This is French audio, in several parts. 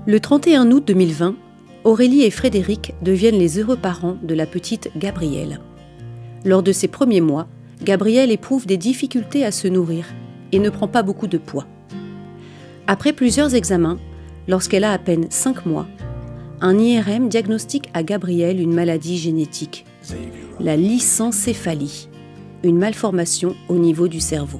Le 31 août 2020, Aurélie et Frédéric deviennent les heureux parents de la petite Gabrielle. Lors de ses premiers mois, Gabrielle éprouve des difficultés à se nourrir et ne prend pas beaucoup de poids. Après plusieurs examens, lorsqu'elle a à peine 5 mois, un IRM diagnostique à Gabrielle une maladie génétique, la lysencéphalie, une malformation au niveau du cerveau.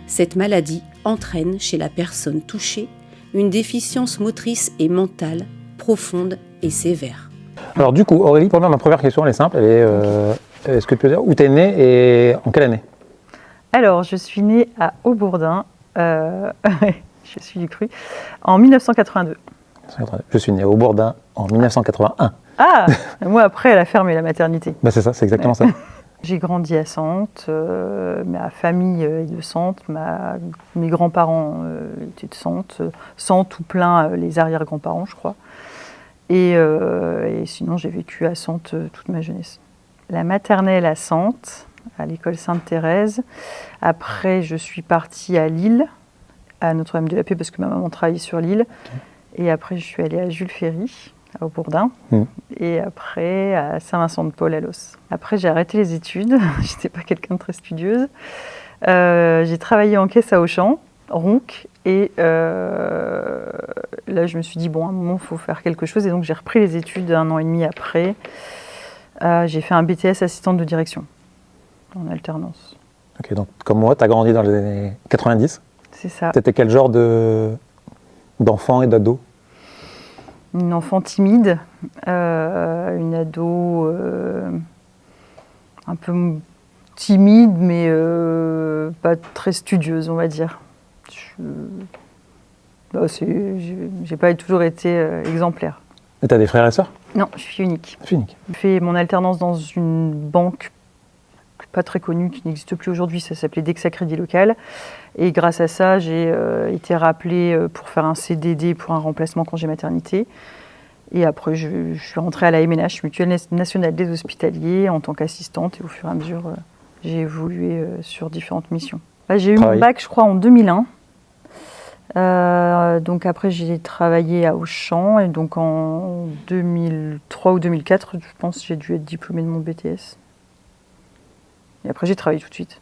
Cette maladie entraîne chez la personne touchée une déficience motrice et mentale profonde et sévère. Alors du coup, Aurélie, ma première question, elle est simple. Est-ce que tu peux dire où tu es née et en quelle année? Alors, je suis née à Aubourdin, je suis du Cru, en 1982. Je suis née à Aubourdin en 1981. Ah, moi après, elle a fermé la maternité. Bah c'est ça, c'est exactement ça. J'ai grandi à Sentes, ma famille est de Sentes, mes grands-parents étaient de Sentes, Sentes ou plein les arrière-grands-parents, je crois. Et sinon, j'ai vécu à Sentes toute ma jeunesse. La maternelle à Sentes, à l'école Sainte-Thérèse. Après, je suis partie à Lille, à Notre-Dame-de-la-Paix, parce que ma maman travaillait sur l'île. Okay. Et après, je suis allée à Jules Ferry, à Aubourdin, et après à Saint-Vincent-de-Paul, à Los. Après, j'ai arrêté les études, je n'étais pas quelqu'un de très studieuse. J'ai travaillé en caisse à Auchan, Ronc, et là, je me suis dit, bon, à un moment, il faut faire quelque chose, et donc j'ai repris les études 1 an et demi après. J'ai fait un BTS assistante de direction, en alternance. Ok, donc comme moi, tu as grandi dans les années 90. C'est ça. T'étais quel genre d'enfant et d'ado? Une enfant timide, une ado un peu timide, mais pas très studieuse, on va dire. J'ai pas toujours été exemplaire. Et t'as des frères et sœurs? Non, je suis unique. Je suis unique. J'ai fait mon alternance dans une banque pas très connue, qui n'existe plus aujourd'hui, ça s'appelait Dexa Crédit Local. Et grâce à ça, j'ai été rappelée pour faire un CDD pour un remplacement congé maternité. Et après, je suis rentrée à la MNH, Mutuelle Nationale des Hospitaliers, en tant qu'assistante. Et au fur et à mesure, j'ai évolué sur différentes missions. Là, j'ai eu mon bac, je crois, en 2001. Donc après, j'ai travaillé à Auchan. Et donc en 2003 ou 2004, je pense que j'ai dû être diplômée de mon BTS. Et après, j'ai travaillé tout de suite.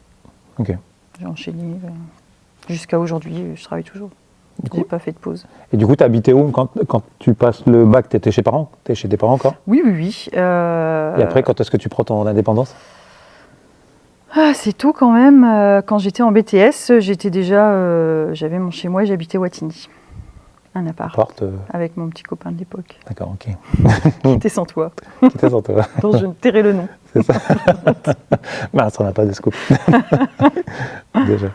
Ok. J'ai enchaîné. Jusqu'à aujourd'hui, je travaille toujours. J'ai pas fait de pause. Et du coup, tu habitais où quand tu passes le bac? Tu étais chez parents? Tu es chez tes parents encore? Oui, oui, oui. Et après, quand est-ce que tu prends ton indépendance? C'est tôt quand même. Quand j'étais en BTS, j'étais déjà, j'avais mon chez moi et j'habitais Wattignies. Un appart. Avec mon petit copain de l'époque. D'accord, ok. Qui était sans toit. Qui était sans toit. Dont je ne tairai le nom. C'est ça. Bah, ça n'a pas de scoop. Déjà.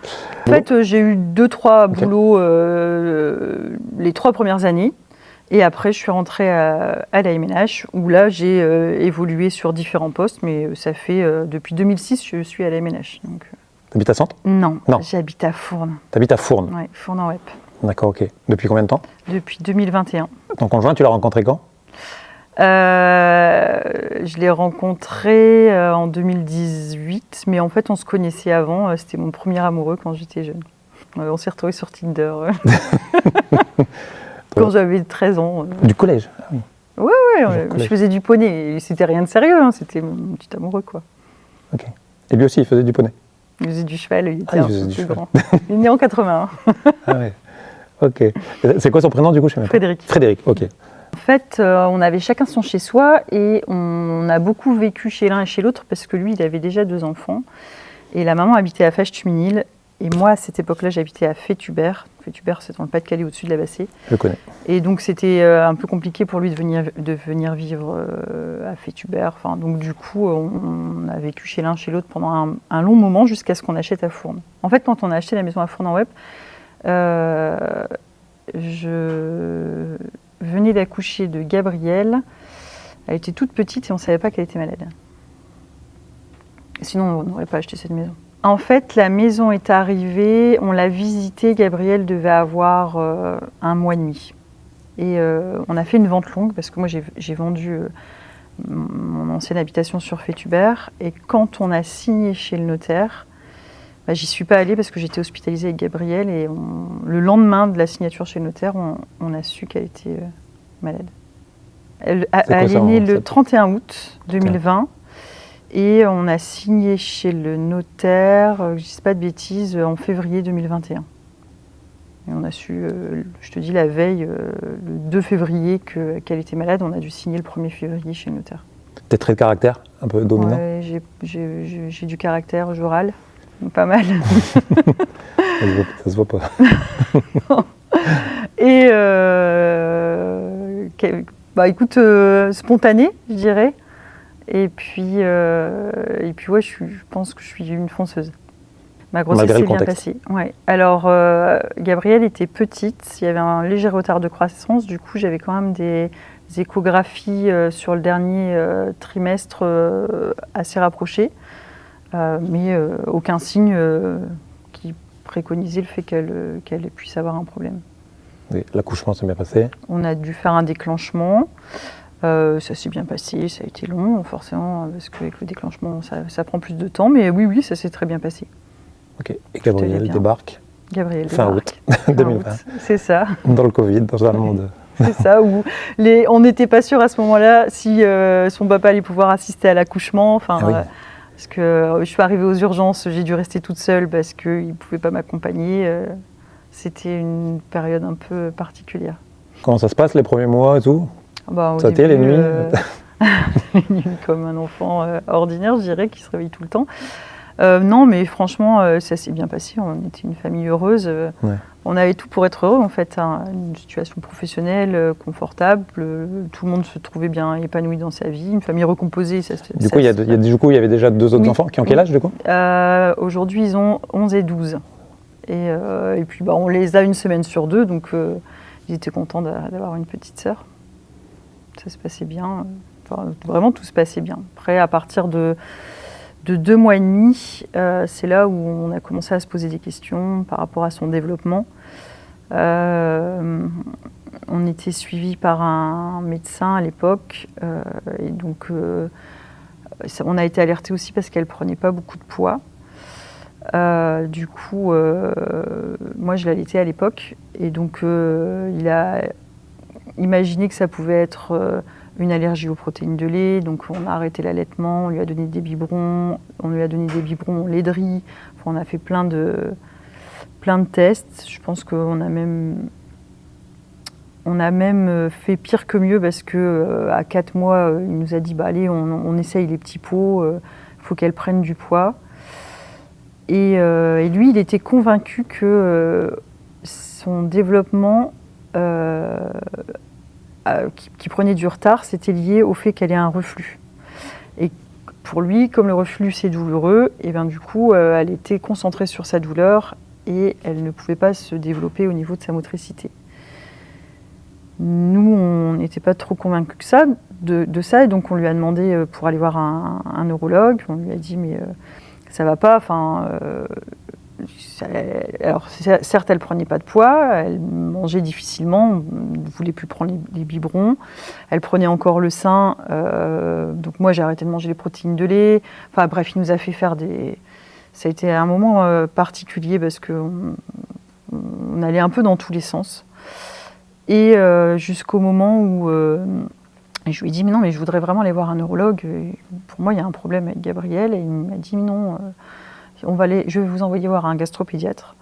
En fait, j'ai eu 2-3 boulots les 3 premières années. Et après, je suis rentrée à la MNH, où là, j'ai évolué sur différents postes. Mais ça fait, depuis 2006, je suis à la MNH. T'habites à Sentes? Non, j'habite à Fournes. T'habites à Fournes? Oui, Fournes-en-Wep. D'accord, ok. Depuis combien de temps? Depuis 2021. Ton conjoint, tu l'as rencontré quand? Je l'ai rencontré en 2018, mais en fait, on se connaissait avant. C'était mon premier amoureux quand j'étais jeune. On s'est retrouvés sur Tinder. Quand j'avais 13 ans. Du collège? Oui. Oui, je faisais du poney. C'était rien de sérieux, c'était mon petit amoureux, quoi. Ok. Et lui aussi, il faisait du poney? Il faisait du cheval, il était un peu plus grand. Il est né en 81. Ah ouais. Ok. C'est quoi son prénom du coup? Frédéric. Frédéric, ok. En fait, on avait chacun son chez-soi et on a beaucoup vécu chez l'un et chez l'autre parce que lui, il avait déjà 2 enfants. Et la maman habitait à Fèche-Tuménil. Et moi, à cette époque-là, j'habitais à Fétubert. Fétubert, c'est dans le Pas-de-Calais, au-dessus de la Bassée. Je connais. Et donc, c'était un peu compliqué pour lui de venir vivre à Fétubert. Enfin, donc, du coup, on a vécu chez l'un, chez l'autre pendant un long moment jusqu'à ce qu'on achète à Fournes. En fait, quand on a acheté la maison à Fournes-en-Wep, je venais d'accoucher de Gabrielle. Elle était toute petite et on ne savait pas qu'elle était malade. Sinon, on n'aurait pas acheté cette maison. En fait, la maison est arrivée, on l'a visitée, Gabrielle devait avoir 1 mois et demi. Et on a fait une vente longue parce que moi, j'ai vendu mon ancienne habitation sur Fétubert. Et quand on a signé chez le notaire, J'y suis pas allée parce que j'étais hospitalisée avec Gabrielle et le lendemain de la signature chez le notaire, on a su qu'elle était malade. Elle est née le 31 août 2020 et on a signé chez le notaire, je ne dis pas de bêtises, en février 2021. Et on a su, je te dis la veille, le 2 février, qu'elle était malade. On a dû signer le 1er février chez le notaire. Tes traits de caractère, un peu dominant? Ouais, j'ai du caractère, je râle, pas mal. Ça se voit pas. Et écoute, spontané, je dirais. Et puis ouais, je pense que je suis une fonceuse. Ma grossesse s'est bien passée. Ouais. Alors, Gabrielle était petite, il y avait un léger retard de croissance, du coup j'avais quand même des échographies sur le dernier trimestre assez rapprochées, mais aucun signe qui préconisait le fait qu'elle puisse avoir un problème. Oui, l'accouchement s'est bien passé? On a dû faire un déclenchement. Ça s'est bien passé, ça a été long, forcément, parce qu'avec le déclenchement, ça prend plus de temps, mais oui, ça s'est très bien passé. Ok, et Gabrielle débarque fin août 2020. C'est ça. Dans le Covid, dans un monde. C'est ça, où on n'était pas sûr à ce moment-là si son papa allait pouvoir assister à l'accouchement. Parce que je suis arrivée aux urgences, j'ai dû rester toute seule parce qu'il ne pouvait pas m'accompagner. C'était une période un peu particulière. Comment ça se passe les premiers mois et tout? Ça a été les nuits Les nuits comme un enfant ordinaire, je dirais, qui se réveille tout le temps. Non, mais franchement, ça s'est bien passé. On était une famille heureuse. On avait tout pour être heureux, en fait. Une situation professionnelle, confortable. Tout le monde se trouvait bien épanoui dans sa vie. Une famille recomposée. Du coup, il y avait déjà 2 autres enfants qui ont quel âge, du coup? Aujourd'hui, ils ont 11 et 12. Et puis, on les a une semaine sur 2. Donc, ils étaient contents d'avoir une petite sœur. Ça se passait bien. Vraiment, tout se passait bien. Après, à partir de 2 mois et demi, c'est là où on a commencé à se poser des questions par rapport à son développement. On était suivi par un médecin à l'époque, et donc on a été alerté aussi parce qu'elle prenait pas beaucoup de poids. Du coup, moi je l'allaitais à l'époque, et donc il a imaginé que ça pouvait être une allergie aux protéines de lait, donc on a arrêté l'allaitement, on lui a donné des biberons, lait-de-riz, on a fait plein de tests. Je pense qu'on a même fait pire que mieux parce que à 4 mois, il nous a dit allez, on essaye les petits pots, faut qu'elle prenne du poids. Et lui, il était convaincu que son développement qui prenait du retard, c'était lié au fait qu'elle ait un reflux. Et pour lui, comme le reflux c'est douloureux, et bien du coup, elle était concentrée sur sa douleur et elle ne pouvait pas se développer au niveau de sa motricité. Nous, on n'était pas trop convaincus que ça, de ça, et donc on lui a demandé pour aller voir un neurologue. On lui a dit mais ça va pas. Alors certes, elle prenait pas de poids, elle mangeait difficilement, ne voulait plus prendre les biberons, elle prenait encore le sein, donc moi j'ai arrêté de manger les protéines de lait. Enfin bref, il nous a fait faire ça a été un moment particulier parce qu'on allait un peu dans tous les sens. Et jusqu'au moment où je lui ai dit mais non, mais je voudrais vraiment aller voir un neurologue, pour moi il y a un problème avec Gabrielle, et il m'a dit mais non, je vais vous envoyer voir un gastropédiatre.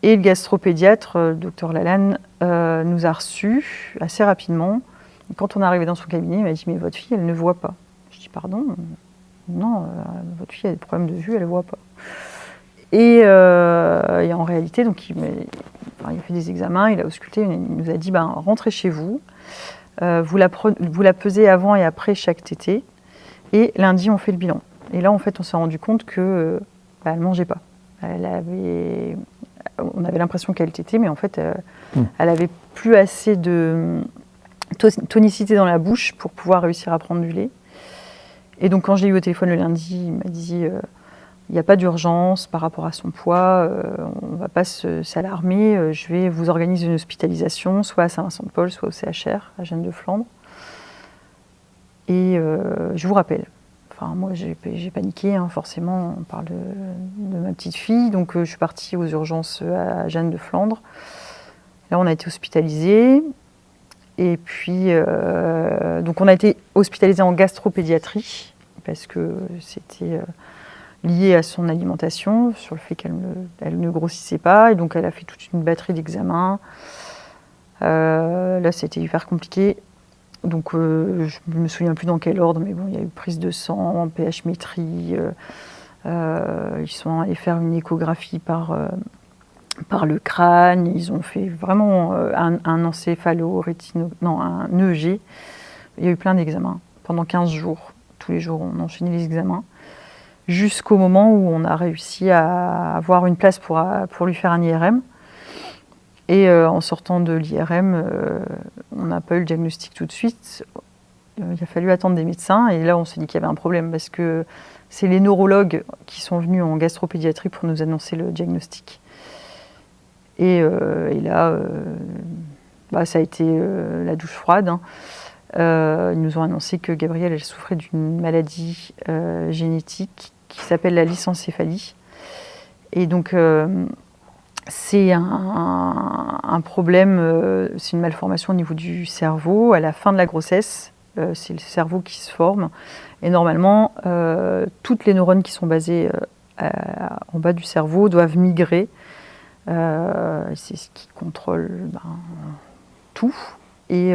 Et le gastropédiatre, le docteur Lalanne, nous a reçus assez rapidement. Et quand on est arrivé dans son cabinet, il m'a dit mais votre fille, elle ne voit pas. Je dis pardon, non, votre fille a des problèmes de vue, elle ne voit pas. Et en réalité, donc il a fait des examens, il a ausculté, il nous a dit rentrez chez vous, vous la pesez avant et après chaque tétée, et lundi on fait le bilan. Et là, en fait, on s'est rendu compte que elle ne mangeait pas. On avait l'impression qu'elle tétait, mais en fait, elle n'avait plus assez de tonicité dans la bouche pour pouvoir réussir à prendre du lait. Et donc, quand je l'ai eu au téléphone le lundi, il m'a dit il n'y a pas d'urgence par rapport à son poids, on ne va pas s'alarmer, je vais vous organiser une hospitalisation, soit à Saint-Vincent-de-Paul, soit au CHR, à Gênes-de-Flandre. Et je vous rappelle. Enfin, moi, j'ai paniqué, hein, forcément, on parle de ma petite fille. Donc, je suis partie aux urgences à Jeanne de Flandre. Là, on a été hospitalisés. Et puis, donc on a été hospitalisés en gastropédiatrie, parce que c'était lié à son alimentation, sur le fait qu'elle ne grossissait pas. Et donc, elle a fait toute une batterie d'examens. Là, c'était hyper compliqué. Donc, je ne me souviens plus dans quel ordre, mais bon, il y a eu prise de sang, pH-métrie. Ils sont allés faire une échographie par le crâne. Ils ont fait vraiment un un EEG. Il y a eu plein d'examens pendant 15 jours. Tous les jours, on enchaînait les examens. Jusqu'au moment où on a réussi à avoir une place pour lui faire un IRM. Et en sortant de l'IRM, on n'a pas eu le diagnostic tout de suite. Il a fallu attendre des médecins. Et là, on s'est dit qu'il y avait un problème parce que c'est les neurologues qui sont venus en gastropédiatrie pour nous annoncer le diagnostic. Et là, ça a été la douche froide. Hein. Ils nous ont annoncé que Gabrielle, elle souffrait d'une maladie génétique qui s'appelle la lysencéphalie. Et donc, c'est un problème, c'est une malformation au niveau du cerveau. À la fin de la grossesse, c'est le cerveau qui se forme. Et normalement, toutes les neurones qui sont basées en bas du cerveau doivent migrer. C'est ce qui contrôle tout. Et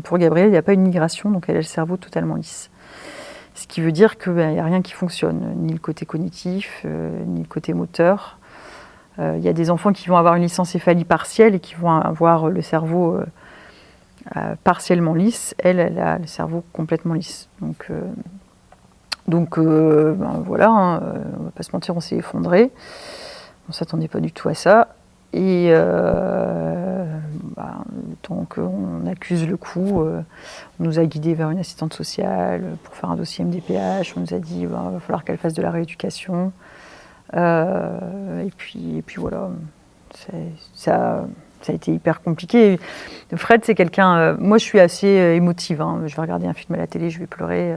pour Gabrielle, il n'y a pas une migration, donc elle a le cerveau totalement lisse. Ce qui veut dire qu'il n'y a rien qui fonctionne, ni le côté cognitif, ni le côté moteur. Il y a des enfants qui vont avoir une lysencéphalie partielle et qui vont avoir le cerveau partiellement lisse. Elle a le cerveau complètement lisse. Donc voilà, hein, on ne va pas se mentir, on s'est effondré. On ne s'attendait pas du tout à ça. Et le temps qu'on accuse le coup, on nous a guidés vers une assistante sociale pour faire un dossier MDPH. On nous a dit qu'il va falloir qu'elle fasse de la rééducation. Et puis voilà, ça a été hyper compliqué. Fred, c'est quelqu'un... moi, je suis assez émotive. Hein. Je vais regarder un film à la télé, je vais pleurer.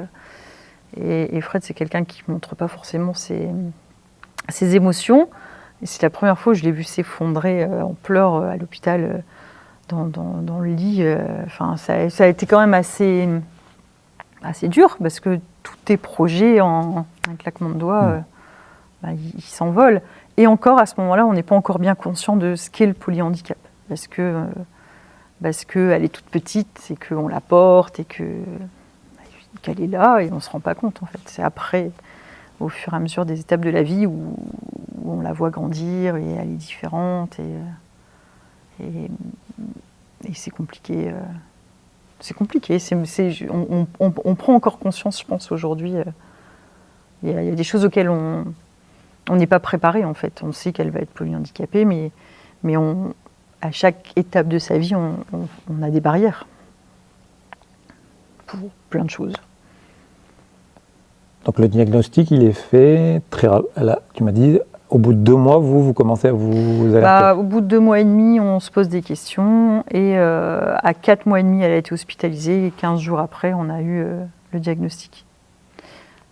Et Fred, c'est quelqu'un qui ne montre pas forcément ses émotions. Et c'est la première fois que je l'ai vu s'effondrer en pleurs à l'hôpital, dans le lit. Ça a été quand même assez dur, parce que tous tes projets, en un claquement de doigts, ils s'envolent. Et encore, à ce moment-là, on n'est pas encore bien conscient de ce qu'est le polyhandicap. Parce qu'elle est toute petite, et qu'on la porte, et qu'elle est là, et on ne se rend pas compte, en fait. C'est après, au fur et à mesure des étapes de la vie, où on la voit grandir, et elle est différente, et c'est compliqué. C'est compliqué. On prend encore conscience, je pense, aujourd'hui. Il y a des choses auxquelles on n'est pas préparé, en fait. On sait qu'elle va être polyhandicapée, mais à chaque étape de sa vie, on a des barrières pour plein de choses. Donc le diagnostic, il est fait très rapidement. Tu m'as dit, au bout de 2 mois, vous commencez à vous alerter. Au bout de 2 mois et demi, on se pose des questions. Et à 4 mois et demi, elle a été hospitalisée. Et 15 jours après, on a eu le diagnostic.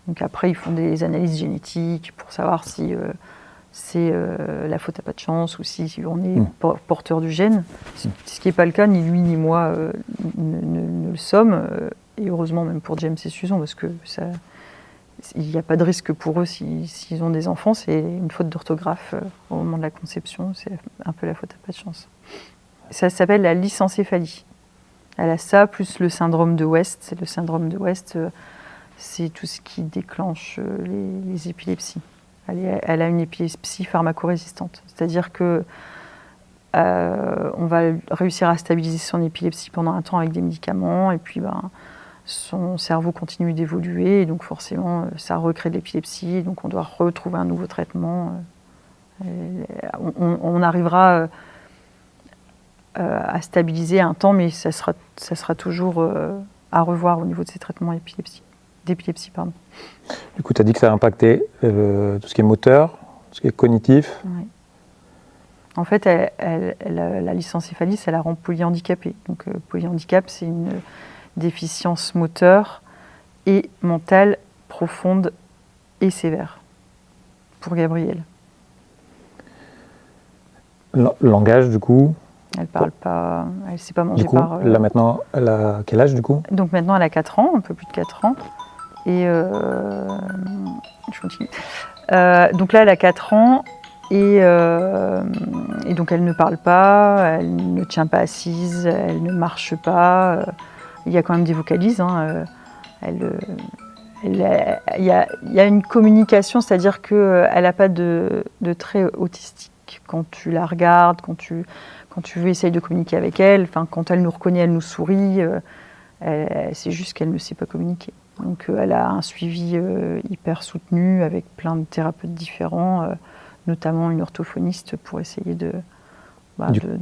Donc après, ils font des analyses génétiques pour savoir si c'est la faute à pas de chance ou si on est porteur du gène. Ce qui n'est pas le cas, ni lui ni moi ne le sommes. Et heureusement, même pour James et Susan, parce que il n'y a pas de risque pour eux s'ils ont des enfants. C'est une faute d'orthographe au moment de la conception. C'est un peu la faute à pas de chance. Ça s'appelle la lysencéphalie. Elle a ça, plus le syndrome de West. Le syndrome de West, c'est tout ce qui déclenche les épilepsies. Elle a une épilepsie pharmacorésistante. C'est-à-dire que on va réussir à stabiliser son épilepsie pendant un temps avec des médicaments, et puis son cerveau continue d'évoluer, et donc forcément ça recrée de l'épilepsie, donc on doit retrouver un nouveau traitement. On arrivera à stabiliser un temps, mais ça sera toujours à revoir au niveau de ces traitements d'épilepsie. Du coup, tu as dit que ça a impacté tout ce qui est moteur, tout ce qui est cognitif. Oui. En fait, la lysencéphalie, ça la rend polyhandicapée. Donc polyhandicap, c'est une déficience moteur et mentale profonde et sévère pour Gabrielle. Langage, du coup? Elle parle pas, elle ne sait pas manger du coup, par... Là maintenant, elle a quel âge du coup? Donc maintenant elle a 4 ans, un peu plus de 4 ans. Et je continue. Donc là elle a 4 ans et donc elle ne parle pas, elle ne tient pas assise, elle ne marche pas. Il y a quand même des vocalises. Hein, il y a une communication, c'est-à-dire qu'elle n'a pas de trait autistique. Quand tu la regardes, quand tu veux essayer de communiquer avec elle, quand elle nous reconnaît, elle nous sourit, c'est juste qu'elle ne sait pas communiquer. Donc elle a un suivi hyper soutenu avec plein de thérapeutes différents, notamment une orthophoniste pour essayer de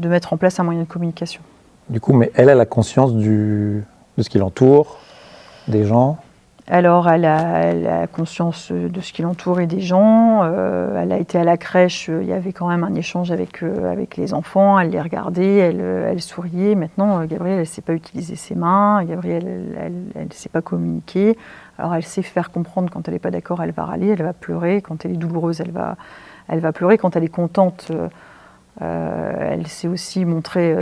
mettre en place un moyen de communication. Du coup, mais elle a la conscience de ce qui l'entoure, des gens? Alors, elle a conscience de ce qui l'entoure et des gens. Elle a été à la crèche, il y avait quand même un échange avec les enfants. Elle les regardait, elle souriait. Maintenant, Gabrielle, elle ne sait pas utiliser ses mains. Gabrielle, elle ne sait pas communiquer. Alors, elle sait faire comprendre quand elle n'est pas d'accord, elle va râler, elle va pleurer. Quand elle est douloureuse, elle va pleurer. Quand elle est contente, elle sait aussi montrer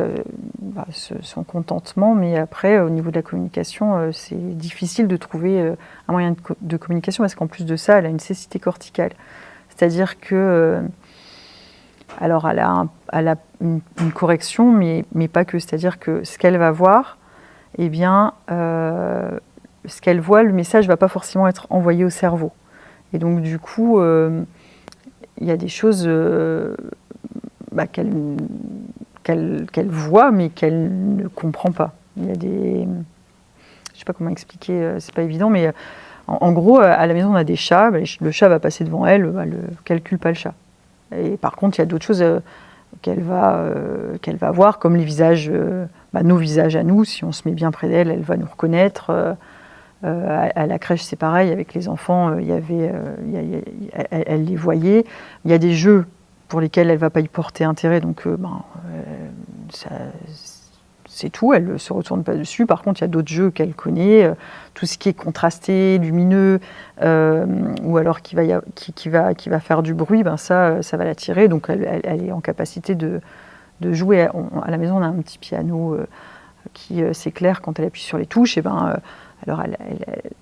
son contentement, mais après, au niveau de la communication, c'est difficile de trouver un moyen de communication parce qu'en plus de ça, elle a une cécité corticale. C'est-à-dire que, alors, elle a une correction, mais pas que. C'est-à-dire que ce qu'elle va voir, eh bien, ce qu'elle voit, le message ne va pas forcément être envoyé au cerveau. Et donc, du coup, il y a des choses qu'elle voit, mais qu'elle ne comprend pas. Il y a des... Je ne sais pas comment expliquer, c'est pas évident, mais en gros, à la maison, on a des chats. Le chat va passer devant elle, elle ne calcule pas le chat. Et par contre, il y a d'autres choses qu'elle va voir, comme les visages, nos visages à nous. Si on se met bien près d'elle, elle va nous reconnaître. À la crèche, c'est pareil. Avec les enfants, elle les voyait. Il y a des jeux pour lesquels elle ne va pas y porter intérêt, donc c'est tout, elle ne se retourne pas dessus. Par contre, il y a d'autres jeux qu'elle connaît, tout ce qui est contrasté, lumineux, ou alors qui va faire du bruit, ça va l'attirer, donc elle est en capacité de jouer. À la maison, on a un petit piano qui s'éclaire quand elle appuie sur les touches, alors elle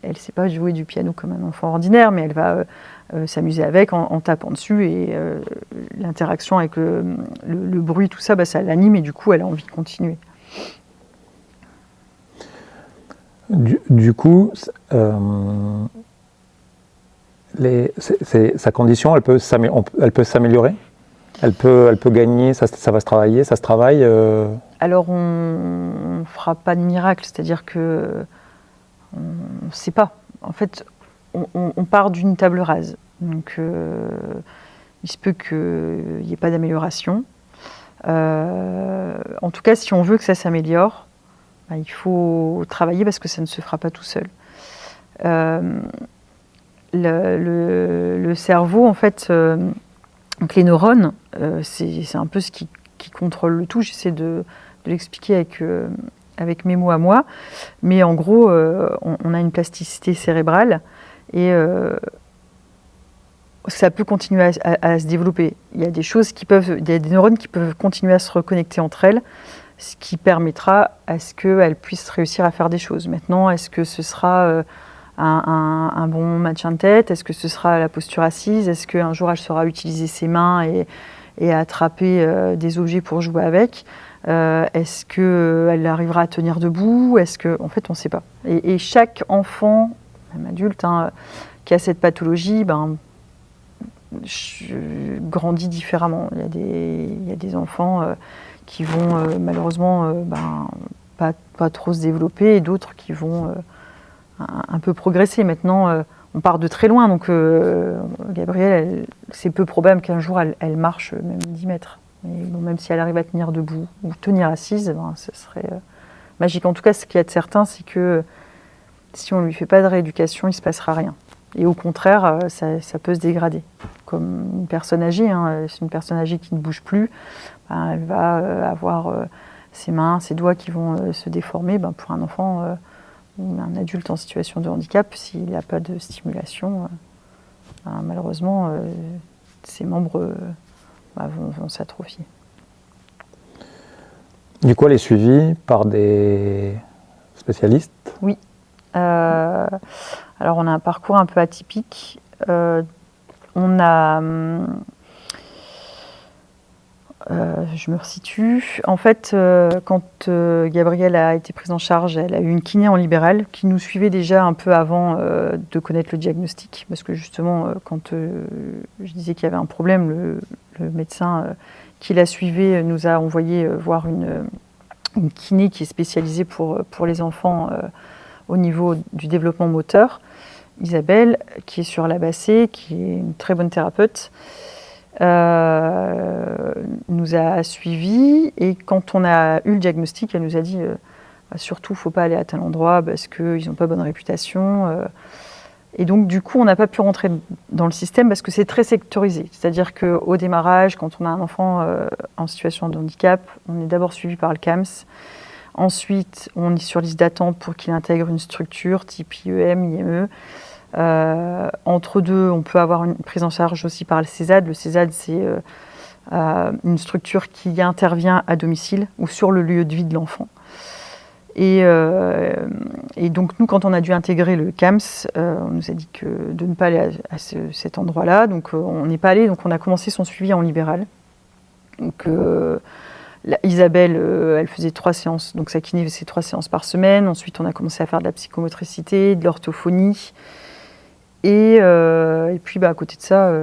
ne sait pas jouer du piano comme un enfant ordinaire, mais elle va s'amuser avec en tapant dessus, et l'interaction avec le bruit, tout ça, ça l'anime, et du coup elle a envie de continuer. Du coup, sa condition, elle peut s'améliorer? Elle peut gagner, ça va se travailler, ça se travaille Alors on ne fera pas de miracle, c'est-à-dire que on ne sait pas. En fait, on part d'une table rase. Donc, il se peut qu'il n'y ait pas d'amélioration. En tout cas, si on veut que ça s'améliore, il faut travailler parce que ça ne se fera pas tout seul. Le cerveau, en fait, donc les neurones, c'est un peu ce qui contrôle le tout. J'essaie de l'expliquer avec mes mots à moi, mais en gros, on a une plasticité cérébrale et ça peut continuer à se développer. Il y a des neurones qui peuvent continuer à se reconnecter entre elles, ce qui permettra à ce qu'elles puissent réussir à faire des choses. Maintenant, est-ce que ce sera un bon maintien de tête? Est-ce que ce sera la posture assise? Est-ce qu'un jour elle saura utiliser ses mains et attraper des objets pour jouer avec? Est-ce qu'elle arrivera à tenir debout? En fait, on ne sait pas. Et chaque enfant, même adulte, qui a cette pathologie, grandit différemment. Il y a des enfants qui vont malheureusement pas trop se développer, et d'autres qui vont un peu progresser. Maintenant, on part de très loin, donc Gabrielle, c'est peu probable qu'un jour elle marche même 10 mètres. Mais bon, même si elle arrive à tenir debout ou tenir assise, ce serait magique. En tout cas, ce qu'il y a de certain, c'est que si on ne lui fait pas de rééducation, il ne se passera rien. Et au contraire, ça peut se dégrader. Comme une personne âgée, c'est une personne âgée qui ne bouge plus, elle va avoir ses mains, ses doigts qui vont se déformer. Pour un enfant, ou un adulte en situation de handicap, s'il n'a pas de stimulation, malheureusement, ses membres vont s'atrophier. Du coup, elle est suivie par des spécialistes? Oui. Alors, on a un parcours un peu atypique. On a... je me resitue. En fait, quand Gabrielle a été prise en charge, elle a eu une kiné en libéral qui nous suivait déjà un peu avant de connaître le diagnostic. Parce que justement, quand je disais qu'il y avait un problème, le médecin qui la suivait nous a envoyé voir une kiné qui est spécialisée pour les enfants au niveau du développement moteur. Isabelle, qui est sur la Bassée, qui est une très bonne thérapeute, nous a suivis, et quand on a eu le diagnostic, elle nous a dit surtout il ne faut pas aller à tel endroit parce qu'ils n'ont pas bonne réputation, et donc du coup on n'a pas pu rentrer dans le système parce que c'est très sectorisé, c'est-à-dire qu'au démarrage, quand on a un enfant en situation de handicap, on est d'abord suivi par le CAMS, ensuite on est sur liste d'attente pour qu'il intègre une structure type IEM, IME. Entre deux, on peut avoir une prise en charge aussi par le CESAD. Le CESAD, c'est une structure qui intervient à domicile ou sur le lieu de vie de l'enfant. Et donc, nous, quand on a dû intégrer le CAMS, on nous a dit de ne pas aller à cet endroit-là. Donc, on n'est pas allé. Donc, on a commencé son suivi en libéral. Donc, Isabelle, elle faisait 3 séances. Donc, sa kiné faisait 3 séances par semaine. Ensuite, on a commencé à faire de la psychomotricité, de l'orthophonie. Et puis, à côté de ça,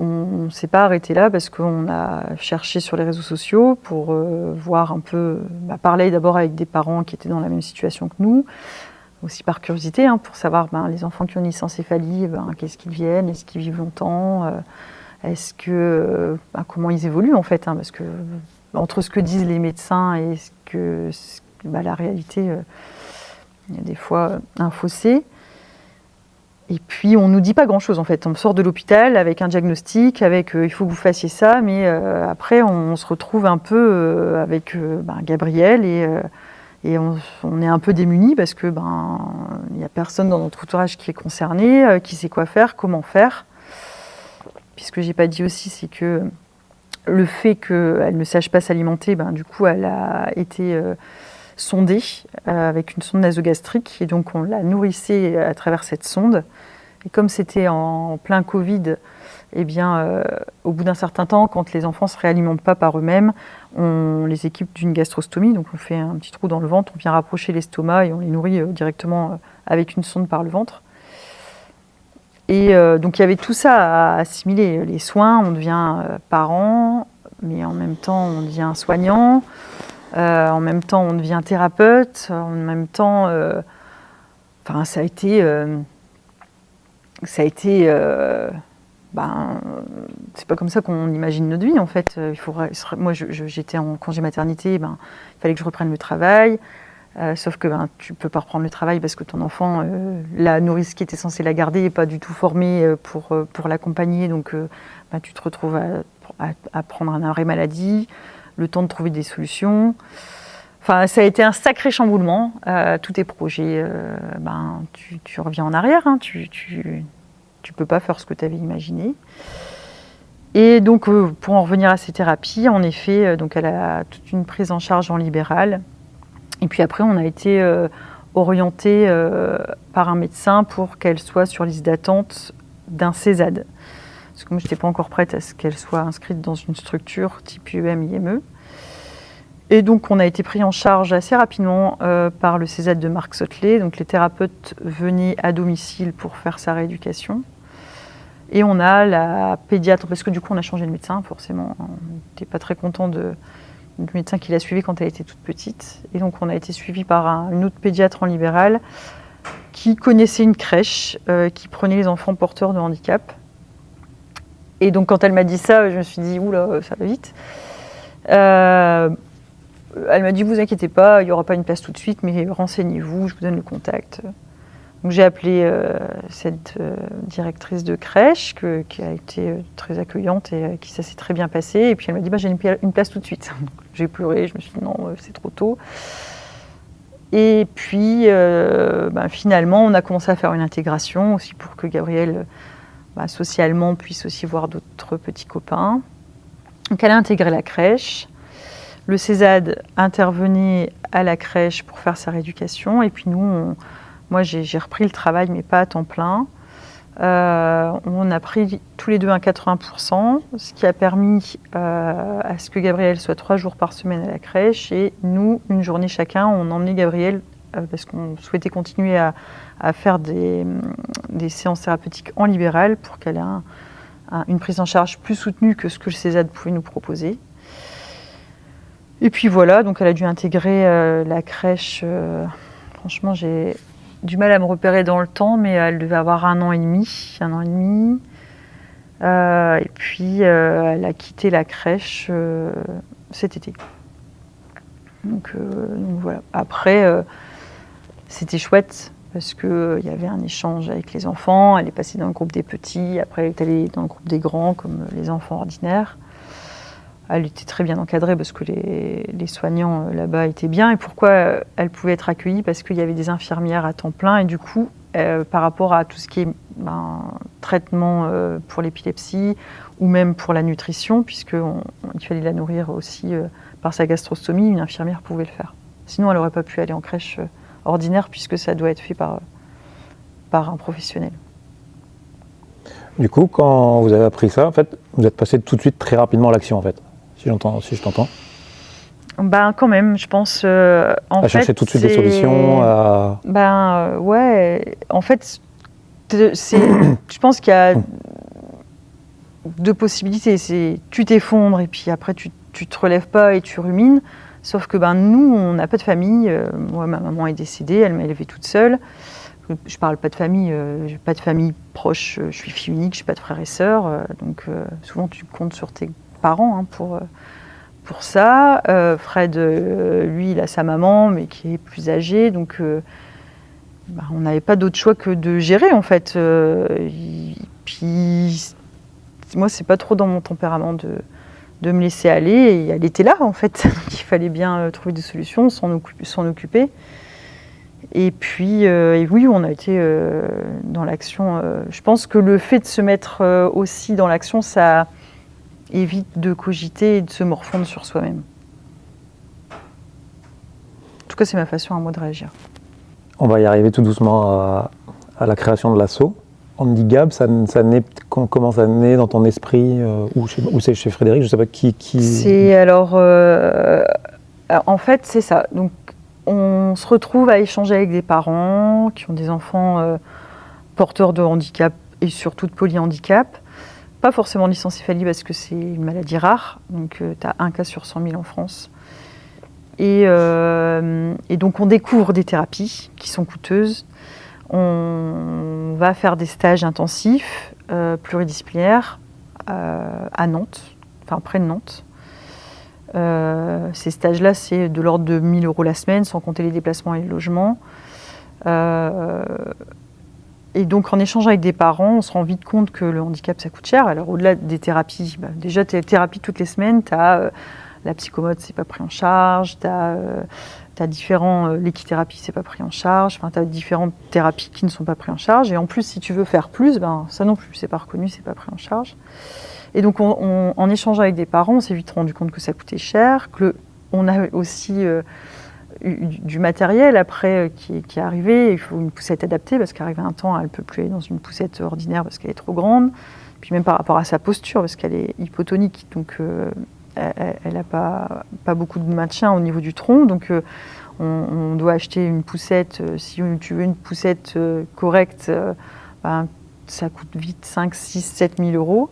on ne s'est pas arrêté là parce qu'on a cherché sur les réseaux sociaux pour voir un peu, parler d'abord avec des parents qui étaient dans la même situation que nous, aussi par curiosité, pour savoir les enfants qui ont une licencéphalie, qu'est-ce qu'ils viennent, est-ce qu'ils vivent longtemps, est-ce que, comment ils évoluent en fait, parce que entre ce que disent les médecins et la réalité, il y a des fois un fossé. Et puis, on ne nous dit pas grand-chose, en fait. On sort de l'hôpital avec un diagnostic, avec il faut que vous fassiez ça, mais après, on se retrouve un peu avec Gabrielle et on est un peu démunis parce que il n'y a personne dans notre entourage qui est concerné, qui sait quoi faire, comment faire. Puis ce que je n'ai pas dit aussi, c'est que le fait qu'elle ne sache pas s'alimenter, du coup, elle a été sondée avec une sonde nasogastrique, et donc on la nourrissait à travers cette sonde. Et comme c'était en plein Covid, au bout d'un certain temps, quand les enfants ne se réalimentent pas par eux-mêmes, on les équipe d'une gastrostomie, donc on fait un petit trou dans le ventre, on vient rapprocher l'estomac et on les nourrit directement avec une sonde par le ventre. Et donc il y avait tout ça à assimiler, les soins, on devient parent, mais en même temps on devient soignant. En même temps, on devient thérapeute. En même temps, ça a été c'est pas comme ça qu'on imagine notre vie en fait. Moi, j'étais en congé maternité, il fallait que je reprenne le travail. Sauf que tu peux pas reprendre le travail parce que ton enfant, la nourrice qui était censée la garder n'est pas du tout formée pour l'accompagner. Donc, tu te retrouves à prendre un arrêt maladie. Le temps de trouver des solutions. Enfin, ça a été un sacré chamboulement. Tous tes projets, tu reviens en arrière. Tu peux pas faire ce que tu avais imaginé. Et donc, pour en revenir à ces thérapies, en effet, donc elle a toute une prise en charge en libéral. Et puis après, on a été orienté par un médecin pour qu'elle soit sur liste d'attente d'un CESAD. Parce que moi, je n'étais pas encore prête à ce qu'elle soit inscrite dans une structure type IEM, IME. Et donc, on a été pris en charge assez rapidement par le CESAD de Marc Sotelet. Donc, les thérapeutes venaient à domicile pour faire sa rééducation. Et on a la pédiatre, parce que du coup, on a changé de médecin, forcément. On n'était pas très content du médecin qui l'a suivie quand elle était toute petite. Et donc, on a été suivi par une autre pédiatre en libéral qui connaissait une crèche qui prenait les enfants porteurs de handicap. Et donc, quand elle m'a dit ça, je me suis dit, oula, ça va vite. Elle m'a dit, vous inquiétez pas, il n'y aura pas une place tout de suite, mais renseignez-vous, je vous donne le contact. Donc, j'ai appelé cette directrice de crèche qui a été très accueillante et avec qui ça s'est très bien passé. Et puis, elle m'a dit, j'ai une place tout de suite. J'ai pleuré, je me suis dit, non, c'est trop tôt. Et puis, finalement, on a commencé à faire une intégration aussi pour que Gabrielle, socialement, puisse aussi voir d'autres petits copains. Donc, elle a intégré la crèche. Le CESAD intervenait à la crèche pour faire sa rééducation. Et puis moi, j'ai repris le travail, mais pas à temps plein. On a pris tous les deux un 80%, ce qui a permis à ce que Gabrielle soit 3 jours par semaine à la crèche. Et nous, une journée chacun, on emmenait Gabrielle parce qu'on souhaitait continuer à faire des séances thérapeutiques en libéral pour qu'elle ait une prise en charge plus soutenue que ce que le CESAD pouvait nous proposer. Et puis voilà, donc elle a dû intégrer la crèche. Franchement, j'ai du mal à me repérer dans le temps, mais elle devait avoir 1 an et demi. Et puis, elle a quitté la crèche cet été. Donc voilà. Après, c'était chouette parce qu'il y avait un échange avec les enfants. Elle est passée dans le groupe des petits, après elle est allée dans le groupe des grands, comme les enfants ordinaires. Elle était très bien encadrée parce que les soignants là-bas étaient bien. Et pourquoi elle pouvait être accueillie? Parce qu'il y avait des infirmières à temps plein. Et du coup, par rapport à tout ce qui est traitement pour l'épilepsie ou même pour la nutrition, puisqu'il fallait la nourrir aussi par sa gastrostomie, une infirmière pouvait le faire. Sinon, elle n'aurait pas pu aller en crèche ordinaire puisque ça doit être fait par un professionnel. Du coup, quand vous avez appris ça, en fait, vous êtes passé tout de suite très rapidement à l'action, en fait, si je t'entends. Quand même, je pense. À chercher tout de suite des solutions. Ouais. En fait, je pense qu'il y a 2 possibilités. C'est tu t'effondres et puis après tu te relèves pas et tu rumines. Sauf que nous, on n'a pas de famille. Moi, ma maman est décédée, elle m'a élevée toute seule. Je parle pas de famille, j'ai pas de famille proche, je suis fille unique, j'ai pas de frères et sœurs, donc souvent tu comptes sur tes parents pour ça. Fred, lui, il a sa maman, mais qui est plus âgée, donc on n'avait pas d'autre choix que de gérer en fait. Puis moi, c'est pas trop dans mon tempérament de me laisser aller, et elle était là en fait, donc il fallait bien trouver des solutions, s'en occuper. Et puis, oui, on a été dans l'action. Je pense que le fait de se mettre aussi dans l'action, ça évite de cogiter et de se morfondre sur soi-même. En tout cas, c'est ma façon à moi de réagir. On va y arriver tout doucement à la création de l'asso. On me dit Gab, comment ça naît dans ton esprit ou c'est chez Frédéric, je ne sais pas qui... C'est alors... en fait, c'est ça. Donc, on se retrouve à échanger avec des parents qui ont des enfants porteurs de handicap et surtout de polyhandicap. Pas forcément de licencéphalie parce que c'est une maladie rare, donc tu as 1 cas sur 100 000 en France. Et donc on découvre des thérapies qui sont coûteuses. On va faire des stages intensifs pluridisciplinaires à Nantes, enfin près de Nantes. Ces stages-là, c'est de l'ordre de 1 000 € la semaine, sans compter les déplacements et les logements. Et donc, en échangeant avec des parents, on se rend vite compte que le handicap, ça coûte cher. Alors, au-delà des thérapies, déjà, tu as thérapie toutes les semaines, tu as la psychomote, c'est pas pris en charge, tu as différents... l'équithérapie, c'est pas pris en charge, enfin, tu as différentes thérapies qui ne sont pas prises en charge. Et en plus, si tu veux faire plus, ça non plus, c'est pas reconnu, c'est pas pris en charge. Et donc, en échangeant avec des parents, on s'est vite rendu compte que ça coûtait cher, qu'on a aussi du matériel après qui est arrivé. Il faut une poussette adaptée parce qu'arrivé un temps, elle ne peut plus aller dans une poussette ordinaire parce qu'elle est trop grande. Puis même par rapport à sa posture, parce qu'elle est hypotonique, donc elle n'a pas beaucoup de maintien au niveau du tronc. Donc, on doit acheter une poussette. Si tu veux une poussette correcte, ça coûte vite 5, 6, 7 000 €.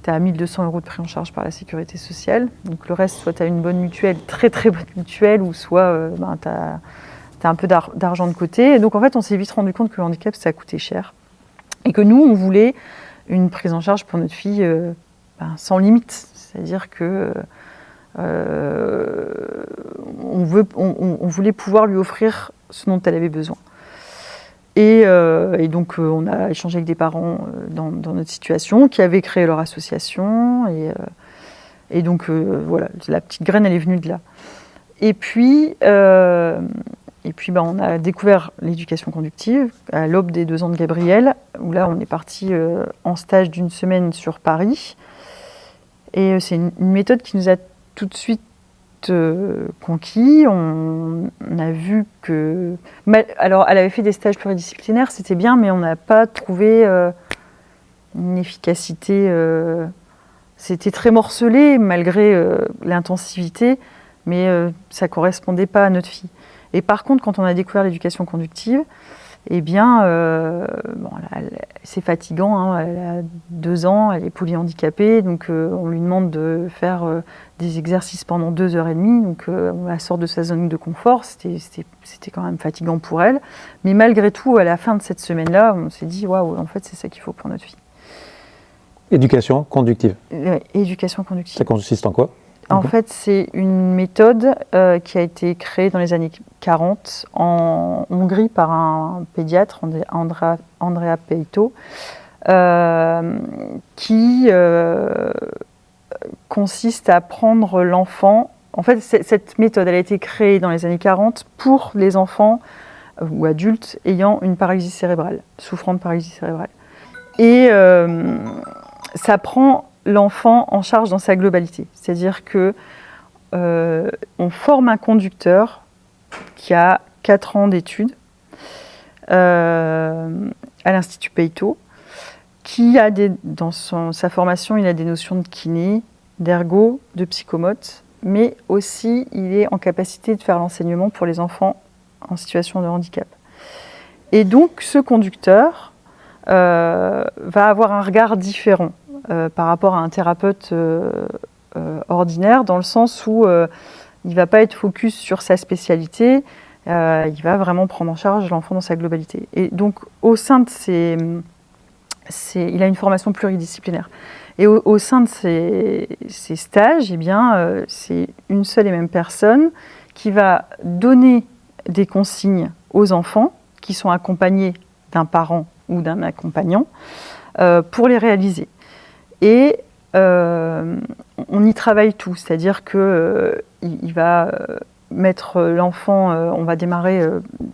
Tu as 1 200 € de prise en charge par la sécurité sociale. Donc le reste, soit tu as une bonne mutuelle, très très bonne mutuelle, ou soit tu as un peu d'argent de côté. Et donc en fait, on s'est vite rendu compte que le handicap, ça coûtait cher. Et que nous, on voulait une prise en charge pour notre fille sans limite. C'est-à-dire que on voulait pouvoir lui offrir ce dont elle avait besoin. Et donc, on a échangé avec des parents dans notre situation qui avaient créé leur association. Et donc, voilà, la petite graine, elle est venue de là. Et puis, Et puis on a découvert l'éducation conductive à l'aube des 2 ans de Gabriel, où là on est parti en stage d'1 semaine sur Paris. Et c'est une méthode qui nous a tout de suite conquis. On a vu que... Alors elle avait fait des stages pluridisciplinaires, c'était bien, mais on n'a pas trouvé une efficacité... C'était très morcelé malgré l'intensivité, mais ça ne correspondait pas à notre fille. Et par contre, quand on a découvert l'éducation conductive, eh bien, c'est fatigant, hein, elle a 2 ans, elle est polyhandicapée, donc on lui demande de faire des exercices pendant 2h30, donc on la sort de sa zone de confort, c'était quand même fatigant pour elle. Mais malgré tout, à la fin de cette semaine-là, on s'est dit, waouh, en fait, c'est ça qu'il faut pour notre fille. Éducation conductive. Éducation conductive. Ça consiste en quoi? En fait, c'est une méthode qui a été créée dans les années 40 en Hongrie par un pédiatre, Andrea Peito, qui consiste à prendre l'enfant. En fait, cette méthode, elle a été créée dans les années 40 pour les enfants ou adultes ayant une paralysie cérébrale, souffrant de paralysie cérébrale. Et ça prend l'enfant en charge dans sa globalité. C'est-à-dire que on forme un conducteur qui a 4 ans d'études à l'Institut Peito, qui a dans sa formation, il a des notions de kiné, d'ergo, de psychomote, mais aussi il est en capacité de faire l'enseignement pour les enfants en situation de handicap. Et donc ce conducteur va avoir un regard différent par rapport à un thérapeute ordinaire, dans le sens où il ne va pas être focus sur sa spécialité, il va vraiment prendre en charge l'enfant dans sa globalité. Et donc au sein de il a une formation pluridisciplinaire. Et au sein de ces stages, eh bien, c'est une seule et même personne qui va donner des consignes aux enfants qui sont accompagnés d'un parent ou d'un accompagnant pour les réaliser. Et on y travaille tout, c'est-à-dire qu'il va mettre l'enfant, on va démarrer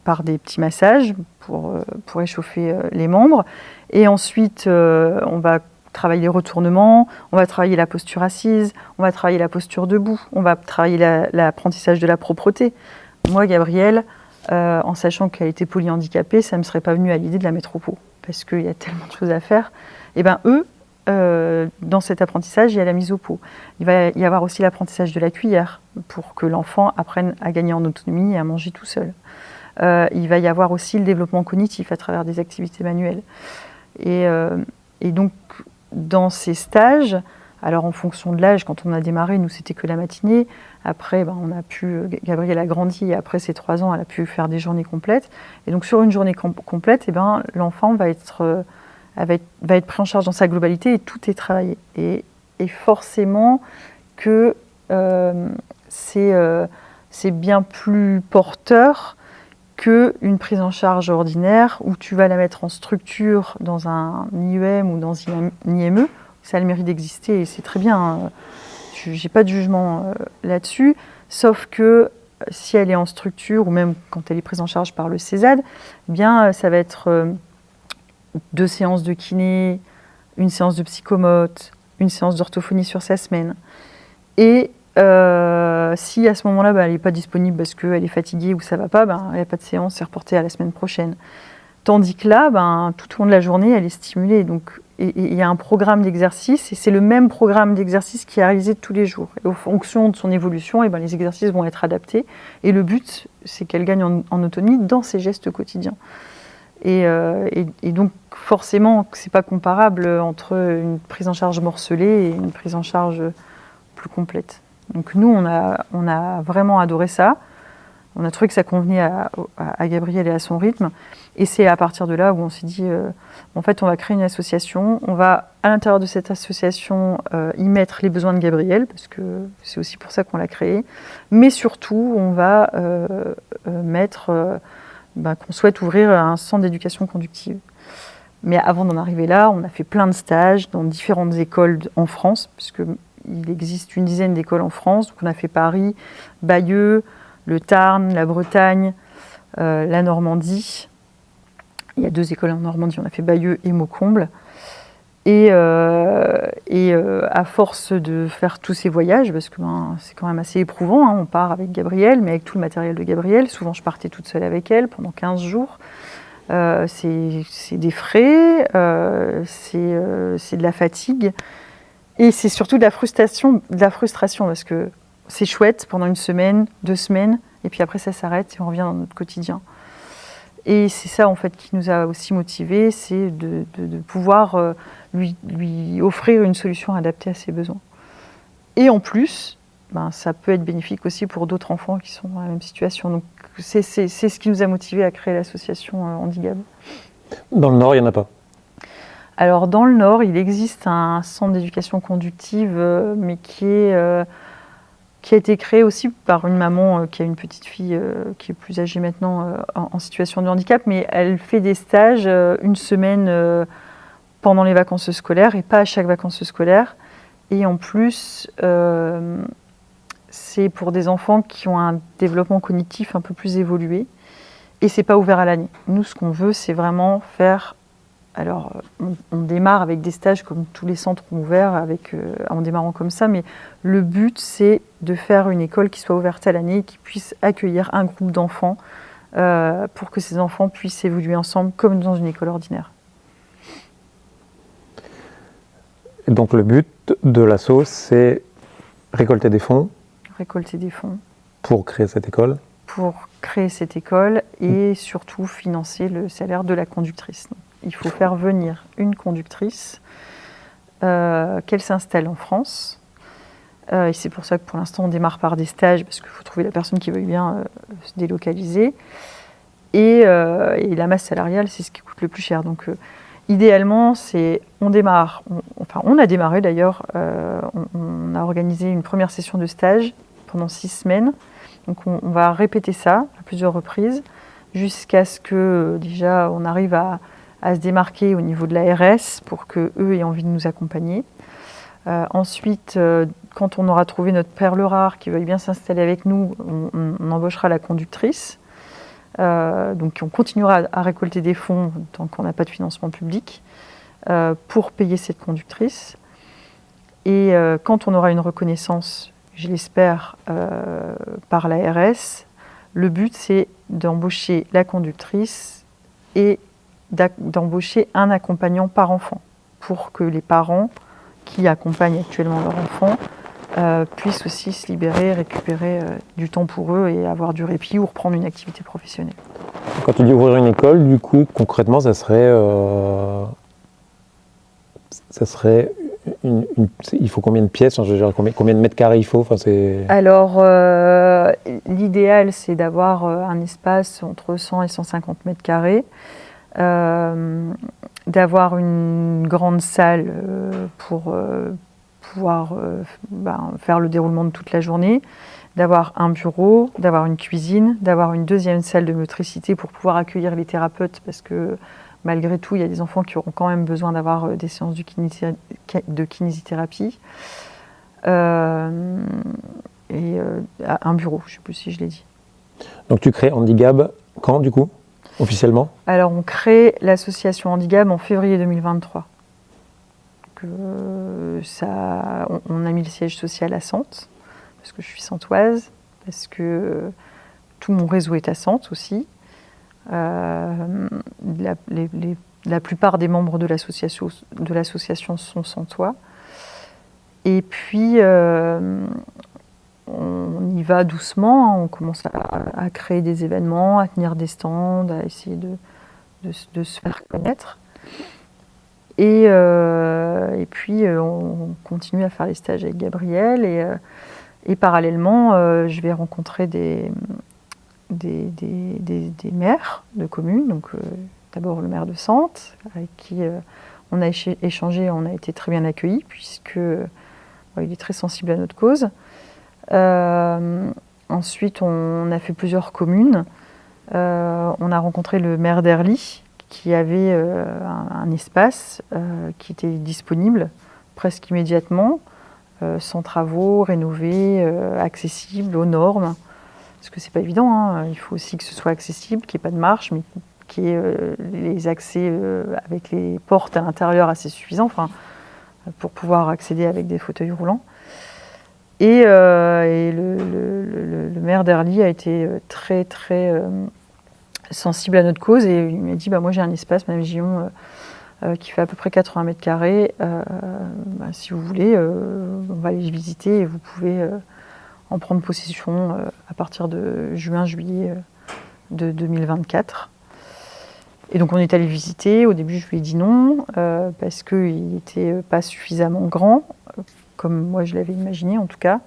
par des petits massages pour échauffer les membres, et ensuite on va travailler les retournements, on va travailler la posture assise, on va travailler la posture debout, on va travailler l'apprentissage de la propreté. Moi, Gabrielle, en sachant qu'elle était polyhandicapée, ça ne me serait pas venu à l'idée de la mettre au pot, parce qu'il y a tellement de choses à faire. Et bien eux, dans cet apprentissage, il y a la mise au pot. Il va y avoir aussi l'apprentissage de la cuillère, pour que l'enfant apprenne à gagner en autonomie et à manger tout seul. Il va y avoir aussi le développement cognitif à travers des activités manuelles. Et donc, dans ces stages, alors en fonction de l'âge, quand on a démarré, nous c'était que la matinée. Après, Gabrielle a grandi, et après ses 3 ans, elle a pu faire des journées complètes. Et donc sur une journée complète, l'enfant va être pris en charge dans sa globalité, et tout est travaillé. Et forcément que c'est bien plus porteur qu'une prise en charge ordinaire où tu vas la mettre en structure dans un IEM ou dans un IME. Ça a le mérite d'exister et c'est très bien. Je n'ai pas de jugement là-dessus, sauf que si elle est en structure ou même quand elle est prise en charge par le CESAD, eh bien, ça va être 2 séances de kiné, une séance de psychomote, une séance d'orthophonie sur sa semaine. Et si à ce moment-là, elle n'est pas disponible parce qu'elle est fatiguée ou ça ne va pas, il n'y a pas de séance, c'est reporté à la semaine prochaine. Tandis que là, tout au long de la journée, elle est stimulée. Donc, il y a un programme d'exercice et c'est le même programme d'exercice qui est réalisé tous les jours. Et en fonction de son évolution, les exercices vont être adaptés. Et le but, c'est qu'elle gagne en autonomie dans ses gestes quotidiens. Et donc, forcément, ce n'est pas comparable entre une prise en charge morcelée et une prise en charge plus complète. Donc nous, on a vraiment adoré ça. On a trouvé que ça convenait à Gabrielle et à son rythme. Et c'est à partir de là où on s'est dit, en fait, on va créer une association. On va, à l'intérieur de cette association, y mettre les besoins de Gabrielle, parce que c'est aussi pour ça qu'on l'a créée. Mais surtout, on va mettre qu'on souhaite ouvrir un centre d'éducation conductive. Mais avant d'en arriver là, on a fait plein de stages dans différentes écoles en France, puisque il existe une dizaine d'écoles en France. Donc on a fait Paris, Bayeux, le Tarn, la Bretagne, la Normandie. Il y a 2 écoles en Normandie, on a fait Bayeux et Maucomble. Et à force de faire tous ces voyages, parce que c'est quand même assez éprouvant, on part avec Gabrielle, mais avec tout le matériel de Gabrielle. Souvent, je partais toute seule avec elle pendant 15 jours. C'est des frais, c'est de la fatigue, et c'est surtout de la frustration parce que c'est chouette pendant 1 semaine, 2 semaines, et puis après ça s'arrête et on revient dans notre quotidien. Et c'est ça en fait qui nous a aussi motivés, c'est de pouvoir lui offrir une solution adaptée à ses besoins. Et en plus, ça peut être bénéfique aussi pour d'autres enfants qui sont dans la même situation. Donc c'est ce qui nous a motivés à créer l'association Handicap. Dans le Nord, il n'y en a pas? Alors dans le Nord, il existe un centre d'éducation conductive, mais qui a été créé aussi par une maman qui a une petite fille qui est plus âgée maintenant en situation de handicap, mais elle fait des stages 1 semaine pendant les vacances scolaires et pas à chaque vacances scolaires. Et en plus, c'est pour des enfants qui ont un développement cognitif un peu plus évolué et c'est pas ouvert à l'année. Nous, ce qu'on veut, c'est vraiment faire. Alors, on démarre avec des stages comme tous les centres ont ouvert, en démarrant comme ça, mais le but, c'est de faire une école qui soit ouverte à l'année et qui puisse accueillir un groupe d'enfants pour que ces enfants puissent évoluer ensemble comme dans une école ordinaire. Et donc, le but de l'asso, c'est récolter des fonds. Récolter des fonds. Pour créer cette école. Pour créer cette école et surtout financer le salaire de la conductrice. Il faut faire venir une conductrice, qu'elle s'installe en France. Et c'est pour ça que pour l'instant on démarre par des stages, parce qu'il faut trouver la personne qui veuille bien se délocaliser. Et la masse salariale, c'est ce qui coûte le plus cher. Donc idéalement, on démarre, on a démarré d'ailleurs, on a organisé une première session de stage pendant 6 semaines. Donc on va répéter ça à plusieurs reprises, jusqu'à ce que déjà on arrive à se démarquer au niveau de la RS pour qu'eux aient envie de nous accompagner. Ensuite, quand on aura trouvé notre perle rare qui veuille bien s'installer avec nous, on embauchera la conductrice. Donc on continuera à récolter des fonds tant qu'on n'a pas de financement public pour payer cette conductrice. Et quand on aura une reconnaissance, je l'espère, par la RS, le but c'est d'embaucher la conductrice et d'embaucher un accompagnant par enfant pour que les parents qui accompagnent actuellement leur enfant puissent aussi se libérer, récupérer du temps pour eux et avoir du répit ou reprendre une activité professionnelle. Quand tu dis ouvrir une école, du coup, concrètement, ça serait il faut combien de pièces, je veux dire, combien de mètres carrés il faut, Alors, l'idéal, c'est d'avoir un espace entre 100 et 150 mètres carrés. D'avoir une grande salle pour pouvoir faire le déroulement de toute la journée, d'avoir un bureau, d'avoir une cuisine, d'avoir une deuxième salle de motricité pour pouvoir accueillir les thérapeutes, parce que malgré tout, il y a des enfants qui auront quand même besoin d'avoir des séances de kinésithérapie. Et un bureau, je ne sais plus si je l'ai dit. Donc tu crées Handicap quand, du coup, officiellement? Alors on crée l'association Handicap en février 2023. Donc, on a mis le siège social à Sentes, parce que je suis santoise, parce que tout mon réseau est à Sentes aussi. La plupart des membres de l'association sont santois. Et puis, on y va doucement, on commence à créer des événements, à tenir des stands, à essayer de se faire connaître. Et puis, on continue à faire les stages avec Gabrielle. Et parallèlement, je vais rencontrer des maires de communes. Donc, d'abord le maire de Sentes, avec qui on a échangé, on a été très bien accueillis, puisque il est très sensible à notre cause. Ensuite, on a fait plusieurs communes. On a rencontré le maire d'Herly, qui avait un espace qui était disponible presque immédiatement, sans travaux, rénové, accessible aux normes. parce que c'est pas évident, hein. Il faut aussi que ce soit accessible, qu'il n'y ait pas de marche, mais qu'il y ait les accès avec les portes à l'intérieur assez suffisants, pour pouvoir accéder avec des fauteuils roulants. Et le maire d'Herly a été très très sensible à notre cause et il m'a dit moi j'ai un espace, Madame Gillon, qui fait à peu près 80 mètres carrés. Si vous voulez, on va aller visiter et vous pouvez en prendre possession à partir de juin-juillet de 2024. Et donc on est allé visiter. Au début, je lui ai dit non, parce qu'il n'était pas suffisamment grand, comme moi je l'avais imaginé en tout cas.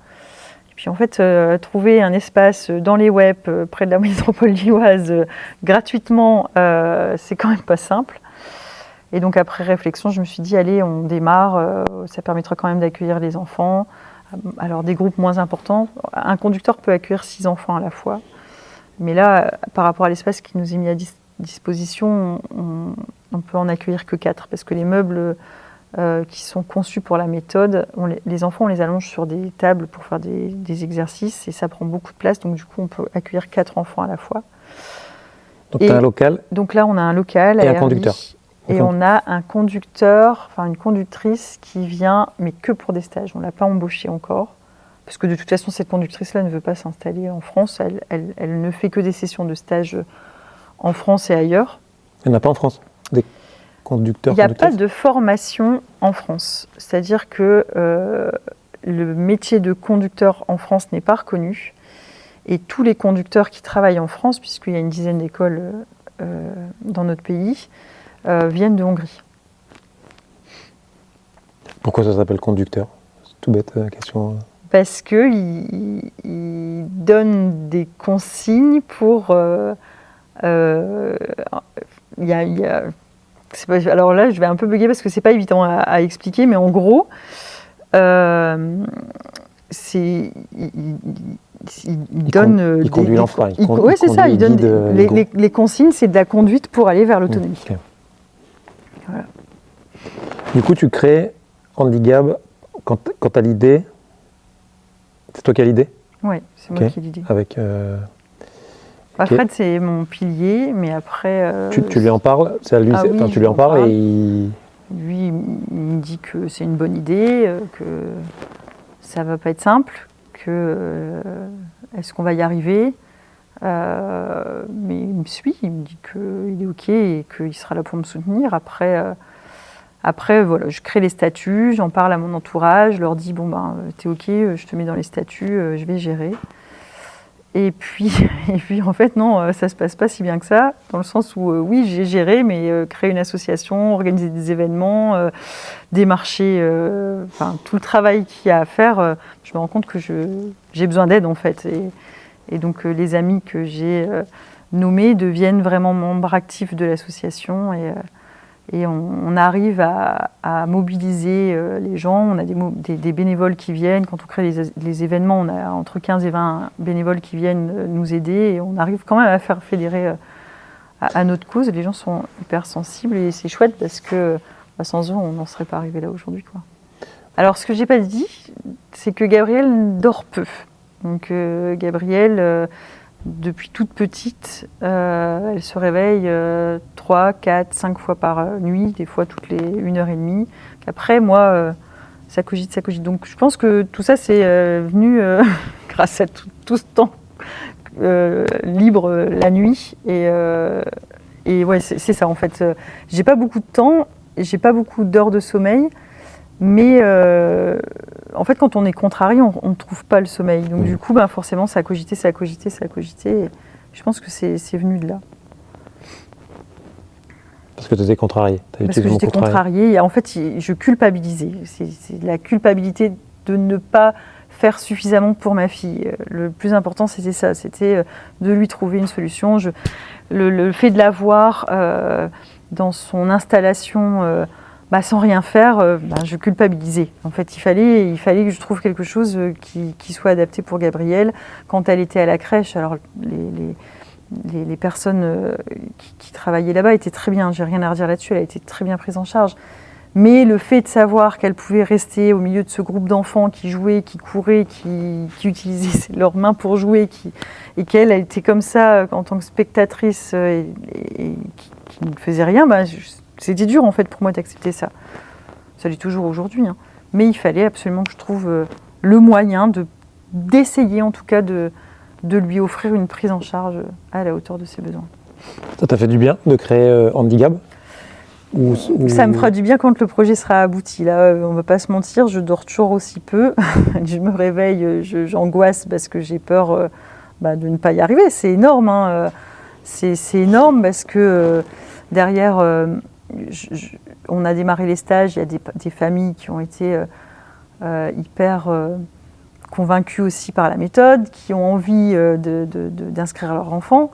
Et puis en fait, trouver un espace dans les web, près de la métropole lilloise, gratuitement, c'est quand même pas simple. Et donc après réflexion, je me suis dit, allez, on démarre, ça permettra quand même d'accueillir les enfants. Alors des groupes moins importants, un conducteur peut accueillir 6 enfants à la fois. Mais là, par rapport à l'espace qui nous est mis à disposition, on peut en accueillir que 4, parce que les meubles qui sont conçus pour la méthode, les enfants, on les allonge sur des tables pour faire des exercices, et ça prend beaucoup de place, donc du coup, on peut accueillir 4 enfants à la fois. Donc tu as un local. Donc là, on a un local et à un conducteur. Et on a un conducteur, une conductrice qui vient, mais que pour des stages. On ne l'a pas embauchée encore, parce que de toute façon, cette conductrice-là ne veut pas s'installer en France. Elle ne fait que des sessions de stage en France et ailleurs. Il n'y en a pas en France, des conducteurs? Il n'y a pas de formation en France. C'est-à-dire que le métier de conducteur en France n'est pas reconnu. Et tous les conducteurs qui travaillent en France, puisqu'il y a une dizaine d'écoles dans notre pays, viennent de Hongrie. Pourquoi ça s'appelle conducteur? C'est tout bête la question. Parce qu'ils donnent des consignes pour... alors là, je vais un peu bugger parce que c'est pas évident à expliquer, mais en gros, il donne... Il conduit l'enfant. Oui, c'est ça, il donne les consignes, c'est de la conduite pour aller vers l'autonomie. Okay. Voilà. Du coup, tu crées Handicap quand tu as l'idée. C'est toi qui as l'idée? Oui, c'est moi qui ai l'idée. Avec... Fred, c'est mon pilier, mais après... Tu lui en parles? C'est à lui, oui, tu lui en parles et Lui, il me dit que c'est une bonne idée, que ça va pas être simple, que est-ce qu'on va y arriver, mais il me suit, il me dit qu'il est OK et qu'il sera là pour me soutenir. Après, voilà, je crée les statuts, j'en parle à mon entourage, je leur dis t'es OK, je te mets dans les statuts, je vais gérer. Et puis en fait, non, ça se passe pas si bien que ça, dans le sens où, oui, j'ai géré, mais créer une association, organiser des événements, démarcher, tout le travail qu'il y a à faire, je me rends compte que j'ai besoin d'aide, en fait. Et donc, les amis que j'ai nommés deviennent vraiment membres actifs de l'association, et on arrive à mobiliser les gens. On a des bénévoles qui viennent. Quand on crée les événements, on a entre 15 et 20 bénévoles qui viennent nous aider. Et on arrive quand même à faire fédérer à notre cause. Les gens sont hyper sensibles et c'est chouette parce que sans eux, on n'en serait pas arrivé là aujourd'hui, quoi. Alors, ce que je n'ai pas dit, c'est que Gabrielle dort peu. Donc, Gabrielle... depuis toute petite, elle se réveille 3, 4, 5 fois par nuit, des fois toutes les 1h30. Après, moi, ça cogite. Donc je pense que tout ça, c'est venu grâce à tout ce temps libre la nuit. Et ouais, c'est ça en fait. J'ai pas beaucoup de temps, j'ai pas beaucoup d'heures de sommeil. Mais en fait, quand on est contrarié, on ne trouve pas le sommeil. Donc du coup, forcément, ça a cogité. Et je pense que c'est venu de là. Parce que tu étais contrarié. Parce que j'étais contrariée. Et en fait, je culpabilisais. C'est la culpabilité de ne pas faire suffisamment pour ma fille. Le plus important, c'était ça. C'était de lui trouver une solution. Le fait de la voir dans son installation... sans rien faire, je culpabilisais. En fait, il fallait que je trouve quelque chose qui soit adapté pour Gabrielle. Quand elle était à la crèche, alors les personnes qui travaillaient là-bas étaient très bien. J'ai rien à redire là-dessus. Elle a été très bien prise en charge. Mais le fait de savoir qu'elle pouvait rester au milieu de ce groupe d'enfants qui jouaient, qui couraient, qui utilisaient leurs mains pour jouer, et qu'elle elle était comme ça en tant que spectatrice et qui ne faisait rien, c'était dur en fait pour moi d'accepter ça. Ça l'est toujours aujourd'hui, hein. Mais il fallait absolument que je trouve le moyen d'essayer en tout cas de lui offrir une prise en charge à la hauteur de ses besoins. Ça t'a fait du bien de créer Handy Gab ? Ça me fera du bien quand le projet sera abouti. Là, on ne va pas se mentir, je dors toujours aussi peu. Je me réveille, j'angoisse parce que j'ai peur de ne pas y arriver. C'est énorme, hein. C'est énorme parce que derrière, on a démarré les stages, il y a des familles qui ont été hyper convaincues aussi par la méthode, qui ont envie d'inscrire leur enfant.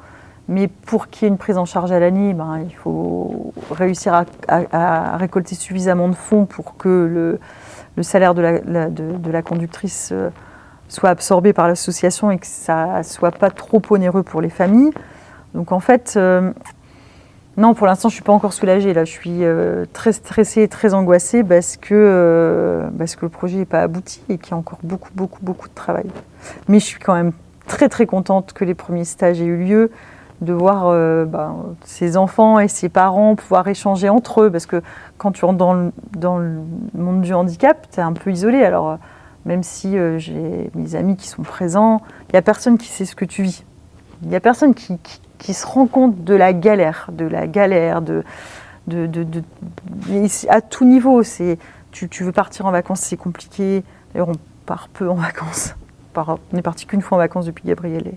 Mais pour qu'il y ait une prise en charge à l'année, il faut réussir à récolter suffisamment de fonds pour que le salaire de la conductrice soit absorbé par l'association et que ça ne soit pas trop onéreux pour les familles. Donc en fait, non, pour l'instant, je ne suis pas encore soulagée. Là. Je suis très stressée, très angoissée parce que le projet n'est pas abouti et qu'il y a encore beaucoup, beaucoup, beaucoup de travail. Mais je suis quand même très, très contente que les premiers stages aient eu lieu, de voir ses enfants et ses parents pouvoir échanger entre eux, parce que quand tu rentres dans le monde du handicap, tu es un peu isolé. Alors, même si j'ai mes amis qui sont présents, il n'y a personne qui sait ce que tu vis. Il n'y a personne qui se rend compte de la galère, à tout niveau. Tu veux partir en vacances, c'est compliqué. D'ailleurs, on part peu en vacances. On n'est parti qu'une fois en vacances depuis que Gabriel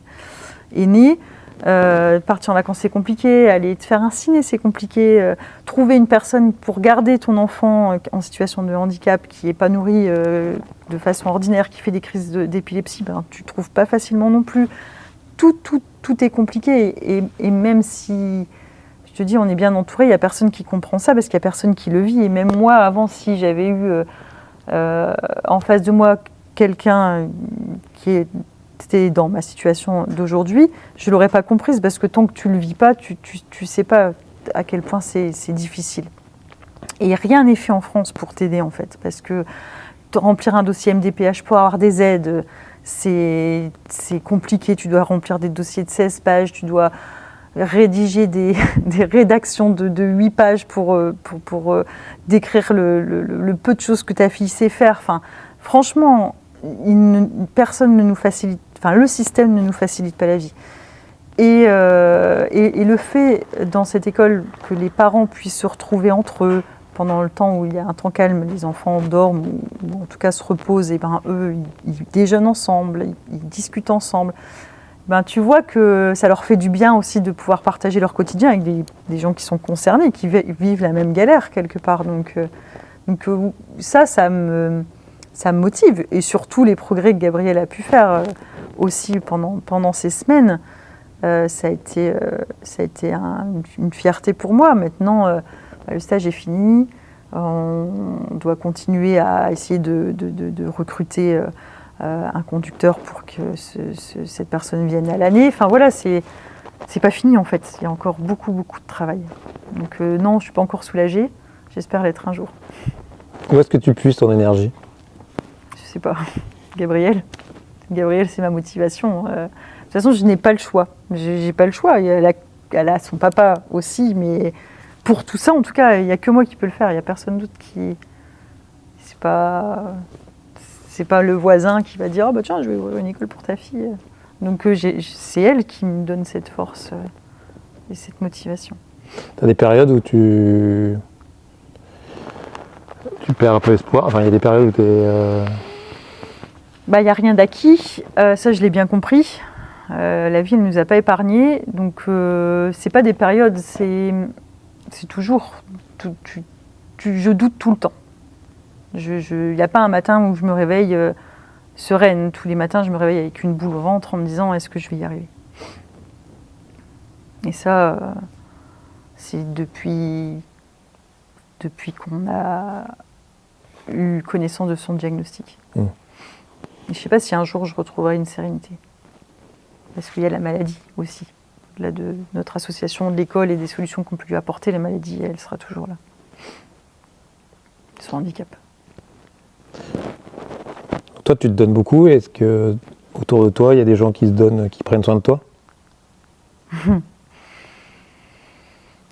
est né. Partir en vacances, c'est compliqué. Aller te faire un ciné, c'est compliqué. Trouver une personne pour garder ton enfant en situation de handicap qui n'est pas nourri de façon ordinaire, qui fait des crises d'épilepsie, tu ne trouves pas facilement non plus. Tout est compliqué. Et même si, je te dis, on est bien entouré, il n'y a personne qui comprend ça parce qu'il n'y a personne qui le vit. Et même moi, avant, si j'avais eu en face de moi quelqu'un qui était dans ma situation d'aujourd'hui, je ne l'aurais pas comprise parce que tant que tu ne le vis pas, tu ne sais pas à quel point c'est difficile. Et rien n'est fait en France pour t'aider en fait, parce que remplir un dossier MDPH pour avoir des aides, c'est compliqué. Tu dois remplir des dossiers de 16 pages, tu dois rédiger des rédactions de 8 pages pour décrire le peu de choses que ta fille sait faire. Enfin, franchement, personne ne nous facilite, le système ne nous facilite pas la vie. Et le fait, dans cette école, que les parents puissent se retrouver entre eux pendant le temps où il y a un temps calme, les enfants dorment ou en tout cas se reposent, et eux, ils déjeunent ensemble, ils discutent ensemble. Tu vois que ça leur fait du bien aussi de pouvoir partager leur quotidien avec des gens qui sont concernés, qui vivent la même galère quelque part. Donc ça me motive. Et surtout les progrès que Gabriel a pu faire aussi pendant ces semaines, ça a été une fierté pour moi. Maintenant, le stage est fini. On doit continuer à essayer de recruter un conducteur pour que cette personne vienne à l'année. Enfin voilà, c'est pas fini en fait. Il y a encore beaucoup, beaucoup de travail. Donc non, je ne suis pas encore soulagée. J'espère l'être un jour. Où est-ce que tu puises ton énergie ? Je sais pas. Gabriel, c'est ma motivation. De toute façon, je n'ai pas le choix. J'ai pas le choix. Elle a son papa aussi, mais pour tout ça, en tout cas, il n'y a que moi qui peux le faire. Il n'y a personne d'autre qui... C'est pas le voisin qui va dire « Oh tiens, je vais ouvrir une école pour ta fille ». Donc c'est elle qui me donne cette force et cette motivation. Tu as des périodes où tu perds un peu espoir. Enfin, il y a des périodes où tu es... Il n'y a rien d'acquis. Ça, je l'ai bien compris. La vie ne nous a pas épargnés. Donc, c'est pas des périodes, c'est toujours... je doute tout le temps. Il n'y a pas un matin où je me réveille sereine. Tous les matins, je me réveille avec une boule au ventre en me disant « Est-ce que je vais y arriver ?» Et ça, c'est depuis qu'on a eu connaissance de son diagnostic. Et je ne sais pas si un jour je retrouverai une sérénité. Parce qu'il y a la maladie aussi. Au-delà de notre association, de l'école et des solutions qu'on peut lui apporter, la maladie, elle sera toujours là. son handicap. Toi, tu te donnes beaucoup. Est-ce que autour de toi, il y a des gens qui se donnent, qui prennent soin de toi?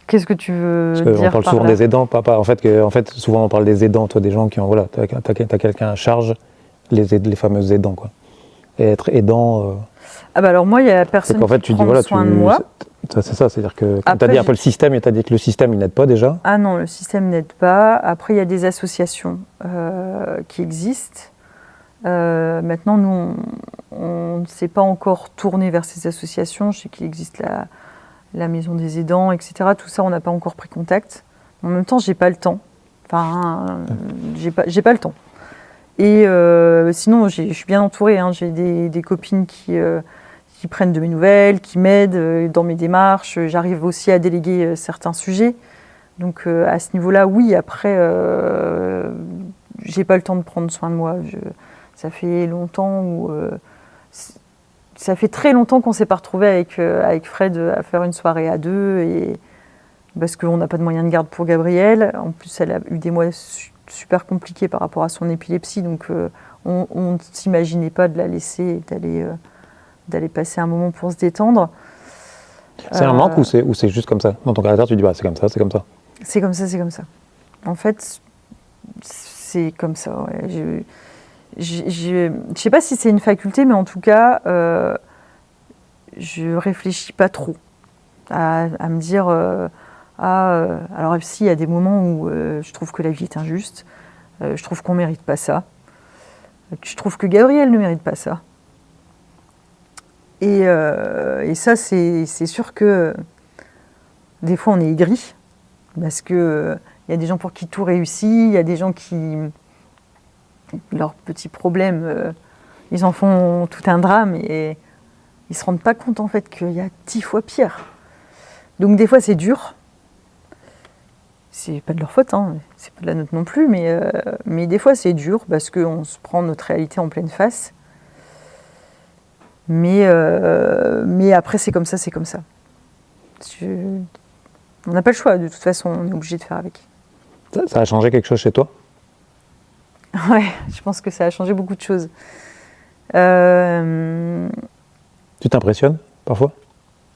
Qu'est-ce que tu veux Parce dire qu'on parle par souvent là? des aidants, en fait, souvent on parle des aidants, toi, des gens qui ont, voilà, t'as quelqu'un à charge, les fameux aidants, quoi. Et être aidant, Ah bah alors moi, il y a c'est personne qu'en fait, qui tu dis, prend voilà, soin de moi. c'est ça, c'est-à-dire que, comme tu as Après, dit un peu le système, et tu as dit que le système, il n'aide pas déjà. Ah non, le système n'aide pas. Après, il y a des associations qui existent. Maintenant, nous, on ne s'est pas encore tourné vers ces associations. Je sais qu'il existe la maison des aidants, etc. Tout ça, on n'a pas encore pris contact. En même temps, j'ai pas le temps. Enfin, j'ai pas le temps. Et sinon, je suis bien entourée. Hein. J'ai des copines qui prennent de mes nouvelles, qui m'aident dans mes démarches. J'arrive aussi à déléguer certains sujets. Donc à ce niveau-là, oui. Après, j'ai pas le temps de prendre soin de moi. Ça fait longtemps ça fait très longtemps qu'on s'est pas retrouvés avec Fred à faire une soirée à deux, et parce qu'on n'a pas de moyens de garde pour Gabrielle. En plus, elle a eu des mois super compliqués par rapport à son épilepsie, donc on ne s'imaginait pas de la laisser et d'aller passer un moment pour se détendre. C'est un manque ou c'est juste comme ça? Dans ton caractère, tu dis, bah, c'est comme ça, c'est comme ça. C'est comme ça, c'est comme ça. En fait, c'est comme ça. Ouais. Je sais pas si c'est une faculté, mais en tout cas, je réfléchis pas trop à me dire alors si, il y a des moments où je trouve que la vie est injuste, je trouve qu'on mérite pas ça, je trouve que Gabrielle ne mérite pas ça. Et ça, c'est sûr que des fois, on est aigri, parce que il y a des gens pour qui tout réussit, il y a des gens qui, leurs petits problèmes, ils en font tout un drame, et ils se rendent pas compte en fait qu'il y a 10 fois pire. Donc des fois, c'est dur. C'est pas de leur faute, hein, c'est pas de la nôtre non plus, mais des fois, c'est dur parce qu'on se prend notre réalité en pleine face. Mais après, c'est comme ça, c'est comme ça. On n'a pas le choix, de toute façon, on est obligé de faire avec. Ça a changé quelque chose chez toi? Ouais, je pense que ça a changé beaucoup de choses. Tu t'impressionnes parfois?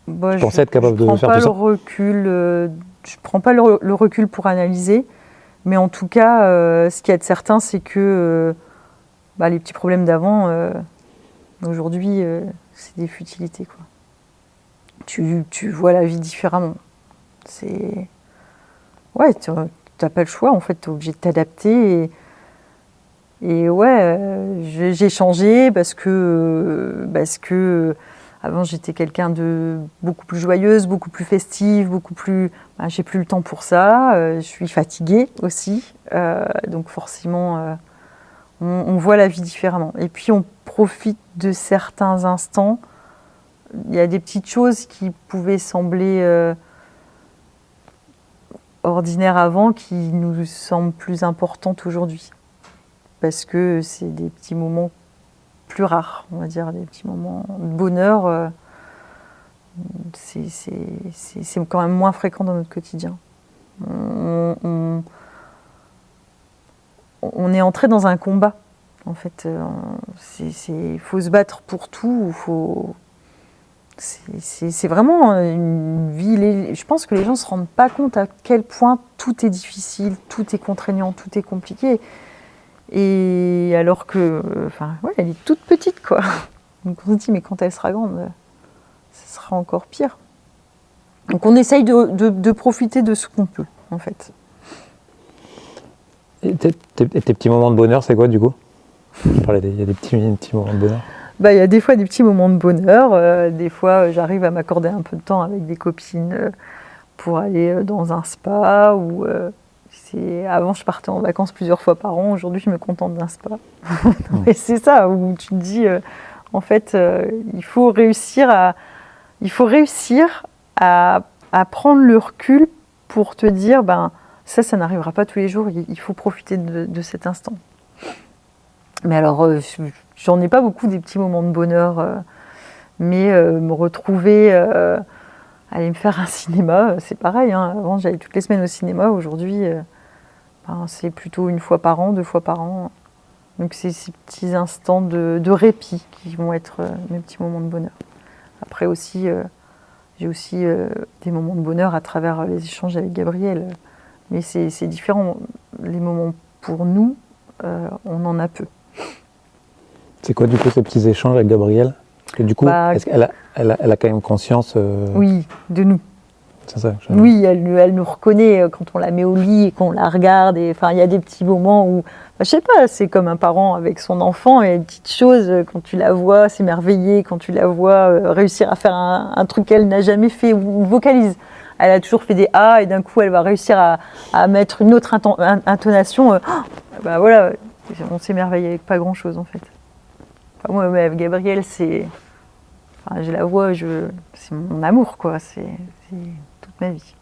Bon, Tu pensais être capable de faire tout ça? Je prends pas le recul pour analyser, mais en tout cas, ce qu'il y a de certain, c'est que les petits problèmes d'avant, aujourd'hui, c'est des futilités, quoi. Tu vois la vie différemment. Ouais, t'as pas le choix, en fait, t'es obligé de t'adapter. Et ouais, j'ai changé parce que avant, j'étais quelqu'un de beaucoup plus joyeuse, beaucoup plus festive, beaucoup plus. J'ai plus le temps pour ça. Je suis fatiguée aussi, donc forcément, on voit la vie différemment. Et puis, on profite de certains instants. Il y a des petites choses qui pouvaient sembler ordinaires avant, qui nous semblent plus importantes aujourd'hui, parce que c'est des petits moments plus rares, on va dire, des petits moments de bonheur. C'est quand même moins fréquent dans notre quotidien. On est entré dans un combat, en fait. Il faut se battre pour tout. C'est vraiment une vie. Je pense que les gens ne se rendent pas compte à quel point tout est difficile, tout est contraignant, tout est compliqué. Et alors que, elle est toute petite, quoi. Donc on se dit, mais quand elle sera grande, ce sera encore pire. Donc on essaye de profiter de ce qu'on peut, en fait. Et tes petits moments de bonheur, c'est quoi, du coup? Il y a des petits moments de bonheur. Il y a des fois des petits moments de bonheur. Des fois, j'arrive à m'accorder un peu de temps avec des copines pour aller dans un spa. Avant, je partais en vacances plusieurs fois par an. Aujourd'hui, je me contente d'un spa. Et c'est ça, où tu te dis, en fait, il faut réussir à prendre le recul pour te dire, ça n'arrivera pas tous les jours. Il faut profiter de cet instant. Mais alors, j'en ai pas beaucoup des petits moments de bonheur, mais me retrouver, aller me faire un cinéma, c'est pareil. Hein. Avant, j'allais toutes les semaines au cinéma. Aujourd'hui, c'est plutôt 1 fois par an, 2 fois par an. Donc c'est ces petits instants de répit qui vont être mes petits moments de bonheur. Après aussi, j'ai aussi des moments de bonheur à travers les échanges avec Gabriel. Mais c'est différent. Les moments pour nous, on en a peu. C'est quoi du coup ces petits échanges avec Gabriel? Parce que du coup, est-ce qu'elle a quand même conscience Oui, de nous. C'est ça, Oui, elle nous reconnaît quand on la met au lit et qu'on la regarde. Il y a des petits moments où, je sais pas, c'est comme un parent avec son enfant. Il y a des petites choses, quand tu la vois s'émerveiller, quand tu la vois réussir à faire un truc qu'elle n'a jamais fait ou vocalise. Elle a toujours fait des A et d'un coup, elle va réussir à mettre une autre intonation. Voilà, on s'émerveille avec pas grand-chose en fait. Moi, avec Gabriel, je la vois, c'est mon amour, quoi. C'est toute ma vie.